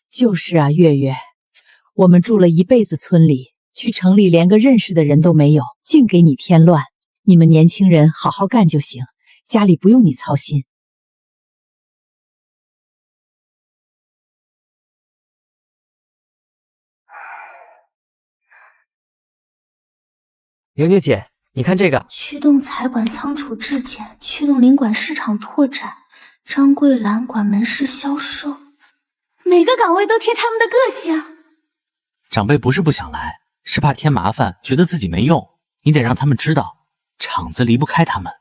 就是啊，月月，我们住了一辈子村里，去城里连个认识的人都没有，净给你添乱。你们年轻人好好干就行，家里不用你操心。明月姐，你看这个，驱动财管仓储质检，驱动领馆市场拓展，张桂兰管门市销售，每个岗位都贴他们的个性。长辈不是不想来，是怕添麻烦，觉得自己没用。你得让他们知道，厂子离不开他们，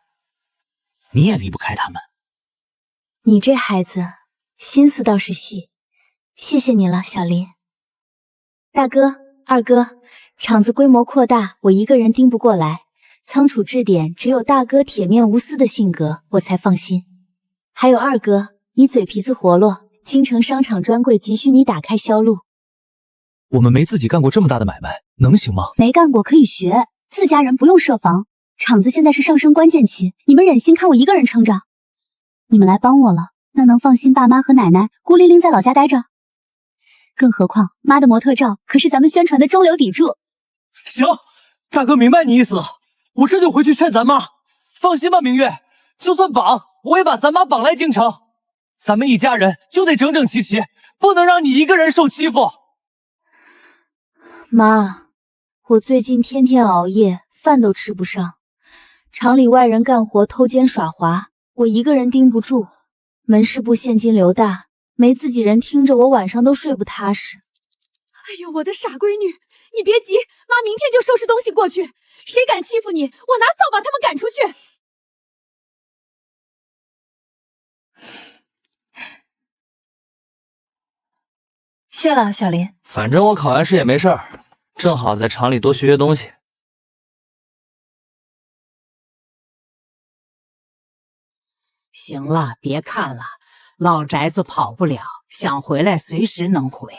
你也离不开他们。你这孩子心思倒是细，谢谢你了，小林。大哥、二哥，厂子规模扩大，我一个人盯不过来，仓储质点只有大哥铁面无私的性格，我才放心。还有二哥，你嘴皮子活络，京城商场专柜急需你打开销路。我们没自己干过这么大的买卖，能行吗？没干过可以学，自家人不用设防。厂子现在是上升关键期，你们忍心看我一个人撑着？你们来帮我了，那能放心爸妈和奶奶孤零零在老家待着？更何况妈的模特照可是咱们宣传的中流砥柱。行，大哥明白你意思了，我这就回去劝咱妈。放心吧，明月，就算绑，我也把咱妈绑来京城。咱们一家人就得整整齐齐，不能让你一个人受欺负。妈，我最近天天熬夜，饭都吃不上。厂里外人干活偷奸耍滑，我一个人盯不住。门市部现金流大，没自己人听着，我晚上都睡不踏实。哎呦，我的傻闺女，你别急，妈明天就收拾东西过去。谁敢欺负你，我拿扫把他们赶出去。谢了，小林。反正我考完试也没事儿，正好在厂里多学学东西。行了，别看了，老宅子跑不了，想回来随时能回。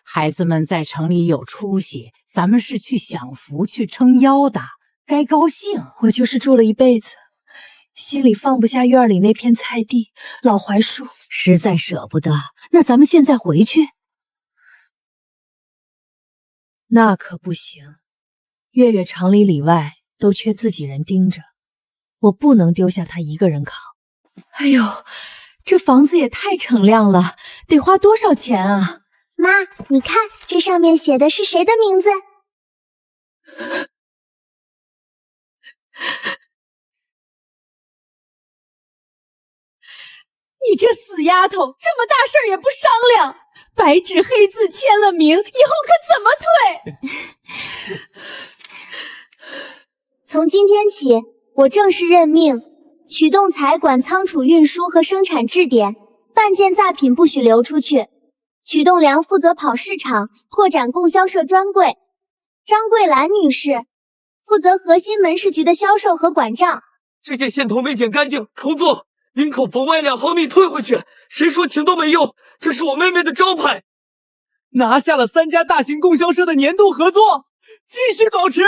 孩子们在城里有出息，咱们是去享福、去撑腰的，该高兴。我就是住了一辈子，心里放不下院里那片菜地、老槐树，实在舍不得。那咱们现在回去？那可不行。月月厂里里外都缺自己人盯着，我不能丢下他一个人扛。哎呦，这房子也太锃亮了，得花多少钱啊？妈，你看这上面写的是谁的名字？你这死丫头，这么大事儿也不商量，白纸黑字签了名，以后可怎么退？从今天起，我正式任命启动财管仓储运输和生产质点，半件赝品不许流出去。曲栋梁负责跑市场，拓展供销社专柜。张桂兰女士负责核心门市局的销售和管账。这件线头没剪干净，重做。领口缝歪2毫米退回去，谁说情都没用？这是我妹妹的招牌。拿下了3家大型供销社的年度合作，继续保持。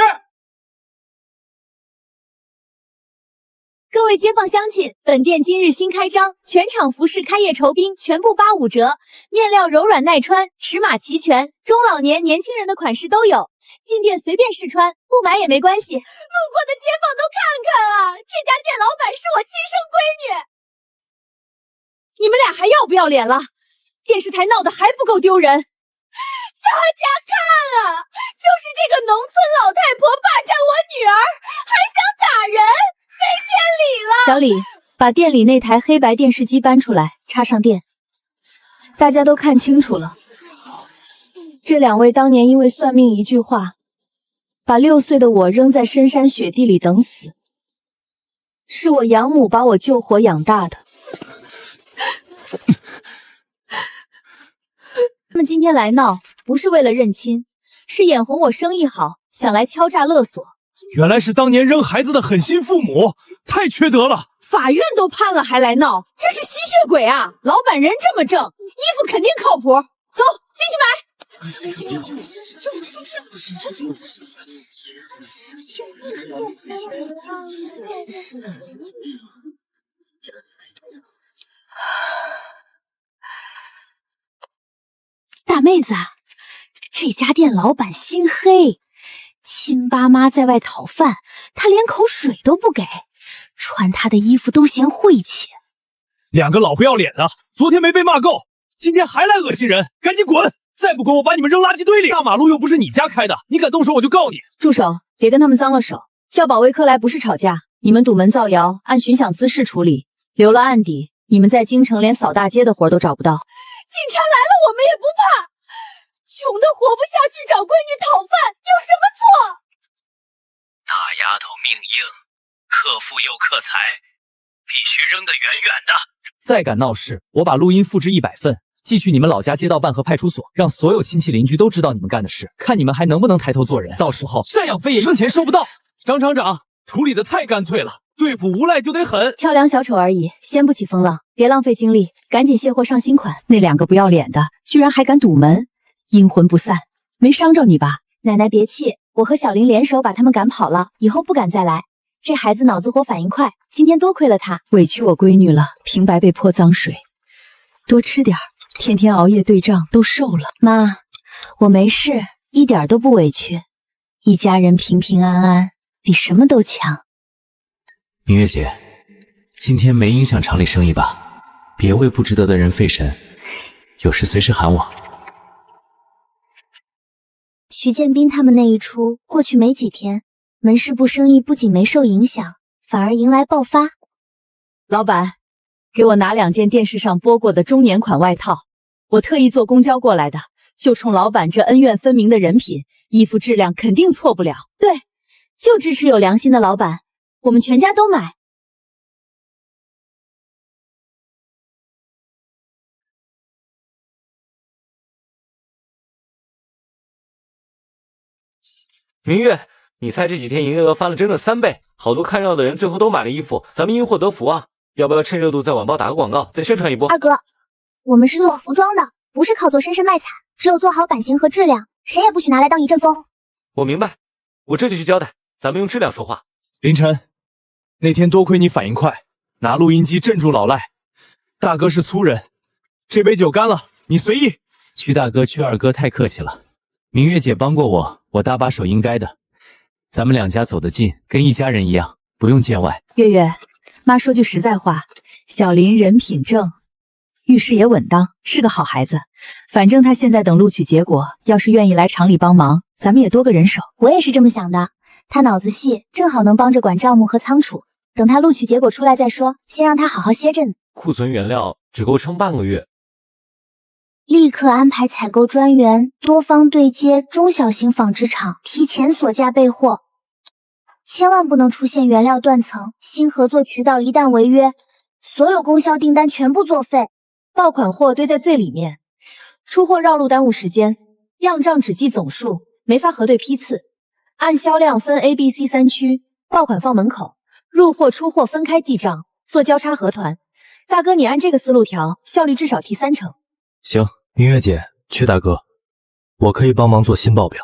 各位街坊乡亲，本店今日新开张，全场服饰开业酬宾全部85折，面料柔软耐穿，尺码齐全，中老年、年轻人的款式都有。进店随便试穿，不买也没关系。路过的街坊都看看啊，这家店老板是我亲生闺女。你们俩还要不要脸了？电视台闹得还不够丢人？大家看啊，就是这个农村老太婆霸占我女儿，还想打人，没天理了！小李，把店里那台黑白电视机搬出来，插上电。大家都看清楚了，这2位当年因为算命一句话，把6岁的我扔在深山雪地里等死，是我养母把我救活养大的。他们今天来闹，不是为了认亲，是眼红我生意好，想来敲诈勒索。原来是当年扔孩子的狠心父母，太缺德了！法院都判了还来闹，这是吸血鬼啊！老板人这么正，衣服肯定靠谱。走，进去买。大妹子，这家店老板心黑，亲爸妈在外讨饭，他连口水都不给，穿他的衣服都嫌晦气。2个老不要脸的，昨天没被骂够，今天还来恶心人，赶紧滚！再不滚，我把你们扔垃圾堆里！大马路又不是你家开的，你敢动手我就告你！住手，别跟他们脏了手。叫保卫科来不是吵架，你们堵门造谣，按寻响滋事处理，留了案底，你们在京城连扫大街的活都找不到。警察来了我们也不怕，穷的活不下去找闺女讨饭有什么错？大丫头命硬，克富又克财，必须扔得远远的。再敢闹事，我把录音复制100份，寄去你们老家街道办和派出所，让所有亲戚邻居都知道你们干的事，看你们还能不能抬头做人。到时候赡养费也1分钱收不到。张厂长处理的太干脆了，对付无赖就得狠。跳梁小丑而已，掀不起风浪，别浪费精力，赶紧卸货上新款。那2个不要脸的，居然还敢堵门，阴魂不散，没伤着你吧？奶奶别气，我和小林联手把他们赶跑了，以后不敢再来。这孩子脑子活反应快，今天多亏了他，委屈我闺女了，平白被泼脏水。多吃点，天天熬夜对账都瘦了。妈，我没事，一点都不委屈，一家人平平安安比什么都强。明月姐，今天没影响厂里生意吧？别为不值得的人费神，有事随时喊我。徐建斌他们那一出过去没几天，门市部生意不仅没受影响，反而迎来爆发。老板，给我拿2件电视上播过的中年款外套，我特意坐公交过来的，就冲老板这恩怨分明的人品，衣服质量肯定错不了。对，就支持有良心的老板，我们全家都买。明月，你猜这几天营业额翻了整整3倍，好多看热闹的人最后都买了衣服，咱们因祸得福啊！要不要趁热度在晚报打个广告，再宣传一波？二哥，我们是做服装的，不是靠做深深卖惨，只有做好版型和质量，谁也不许拿来当一阵风。我明白，我这就去交代，咱们用质量说话。凌晨，那天多亏你反应快，拿录音机镇住老赖。大哥是粗人，这杯酒干了，你随意。屈大哥、屈二哥太客气了，明月姐帮过我，我搭把手应该的。咱们两家走得近，跟一家人一样，不用见外。月月，妈说句实在话，小林人品正，遇事也稳当，是个好孩子。反正他现在等录取结果，要是愿意来厂里帮忙，咱们也多个人手。我也是这么想的，他脑子细，正好能帮着管账目和仓储。等他录取结果出来再说，先让他好好歇着呢。库存原料只够撑半个月。立刻安排采购专员多方对接中小型纺织厂，提前锁价备货，千万不能出现原料断层。新合作渠道一旦违约，所有供销订单全部作废。爆款货堆在最里面，出货绕路耽误时间，样账只记总数，没法核对批次。按销量分 A、B、C 3区，爆款放门口，入货出货分开记账，做交叉核团。大哥，你按这个思路调，效率至少提30%。行，明月姐，曲大哥，我可以帮忙做新报表。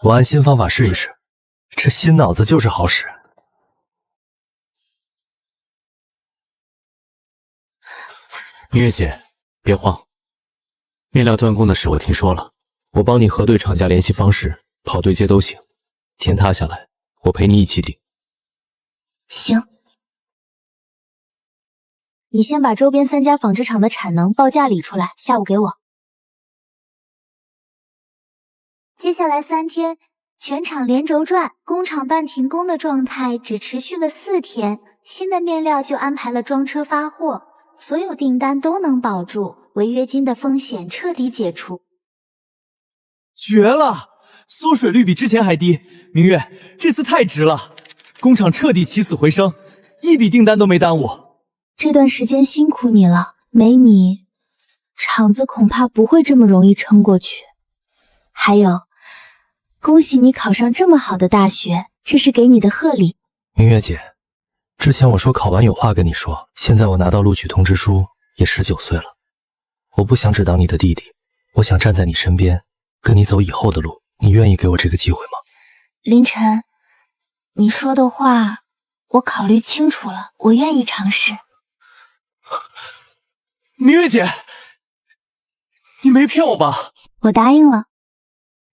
我按新方法试一试，这新脑子就是好使。明月姐，别慌，面料断供的事我听说了，我帮你核对厂家联系方式，跑对接都行。天塌下来，我陪你一起顶。行，你先把周边3家纺织厂的产能报价理出来，下午给我。接下来3天，全场连轴转，工厂半停工的状态只持续了4天。新的面料就安排了装车发货，所有订单都能保住，违约金的风险彻底解除。绝了！缩水率比之前还低，明月，这次太值了，工厂彻底起死回生，一笔订单都没耽误。这段时间辛苦你了，没你，厂子恐怕不会这么容易撑过去。还有，恭喜你考上这么好的大学，这是给你的贺礼。明月姐，之前我说考完有话跟你说，现在我拿到录取通知书，也19岁了。我不想只当你的弟弟，我想站在你身边，跟你走以后的路。你愿意给我这个机会吗？林晨，你说的话我考虑清楚了，我愿意尝试。明月姐，你没骗我吧？我答应了，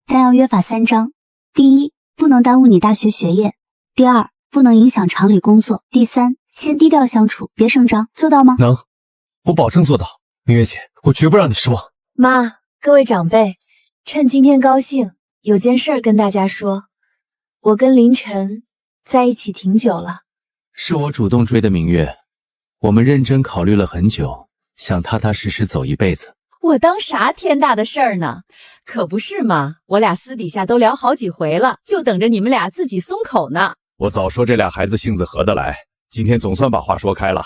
但要约法3章：第一，不能耽误你大学学业；第二，不能影响厂里工作；第三，先低调相处，别声张，做到吗？能，我保证做到。明月姐，我绝不让你失望。妈，各位长辈，趁今天高兴，有件事儿跟大家说，我跟林晨在一起挺久了。是我主动追的明月，我们认真考虑了很久，想踏踏实实走一辈子。我当啥天大的事儿呢？可不是嘛，我俩私底下都聊好几回了，就等着你们俩自己松口呢。我早说这俩孩子性子合得来，今天总算把话说开了。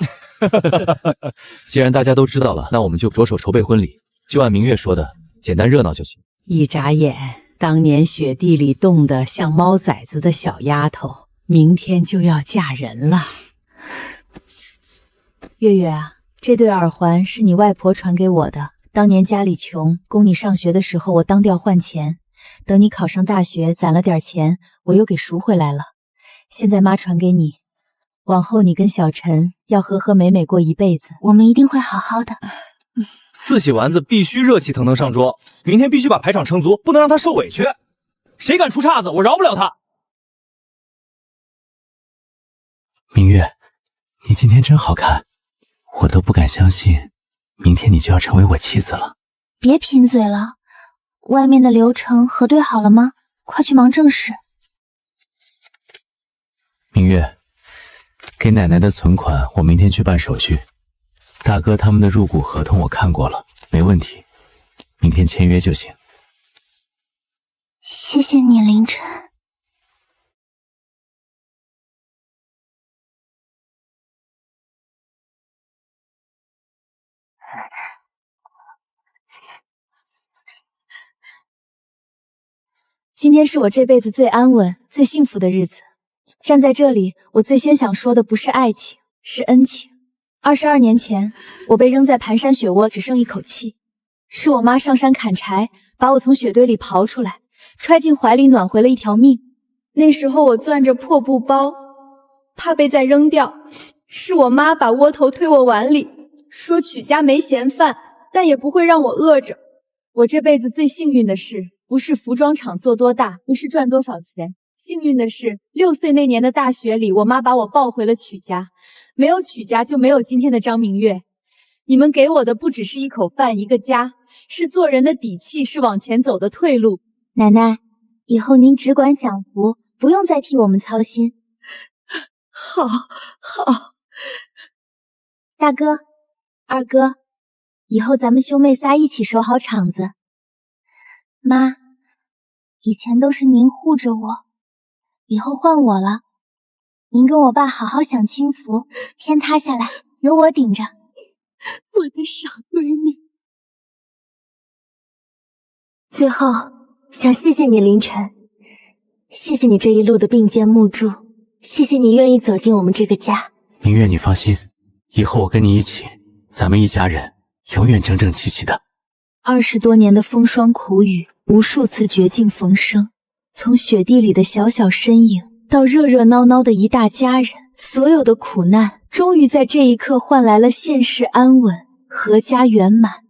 既然大家都知道了，那我们就着手筹备婚礼，就按明月说的，简单热闹就行。一眨眼，当年雪地里冻得像猫崽子的小丫头，明天就要嫁人了。月月啊，这对耳环是你外婆传给我的，当年家里穷，供你上学的时候我当调换钱，等你考上大学攒了点钱，我又给赎回来了。现在妈传给你，往后你跟小陈要和和美美过一辈子，我们一定会好好的。四喜丸子必须热气腾腾上桌，明天必须把排场撑足，不能让他受委屈。谁敢出岔子，我饶不了他。明月，你今天真好看，我都不敢相信，明天你就要成为我妻子了。别贫嘴了，外面的流程核对好了吗？快去忙正事。明月，给奶奶的存款我明天去办手续，大哥他们的入股合同我看过了，没问题，明天签约就行。谢谢你，林晨。今天是我这辈子最安稳、最幸福的日子。站在这里，我最先想说的不是爱情，是恩情。22年前，我被扔在盘山雪窝，只剩一口气，是我妈上山砍柴，把我从雪堆里刨出来，揣进怀里，暖回了一条命。那时候我攥着破布包，怕被再扔掉，是我妈把窝头推我碗里，说曲家没闲饭，但也不会让我饿着。我这辈子最幸运的事，不是服装厂做多大，不是赚多少钱，幸运的是6岁那年的大雪里，我妈把我抱回了曲家。没有曲家，就没有今天的张明月。你们给我的不只是一口饭，一个家，是做人的底气，是往前走的退路。奶奶，以后您只管享福，不用再替我们操心。好，好。大哥，二哥，以后咱们兄妹仨一起守好场子。妈，以前都是您护着我，以后换我了。您跟我爸好好享清福，天塌下来有我顶着。我的傻闺女。最后，想谢谢你凌晨，谢谢你这一路的并肩木柱，谢谢你愿意走进我们这个家。明月，你放心，以后我跟你一起，咱们一家人永远整整齐齐的。20多年的风霜苦雨，无数次绝境逢生，从雪地里的小小身影，到热热闹闹的一大家人，所有的苦难，终于在这一刻换来了现世安稳，阖家圆满。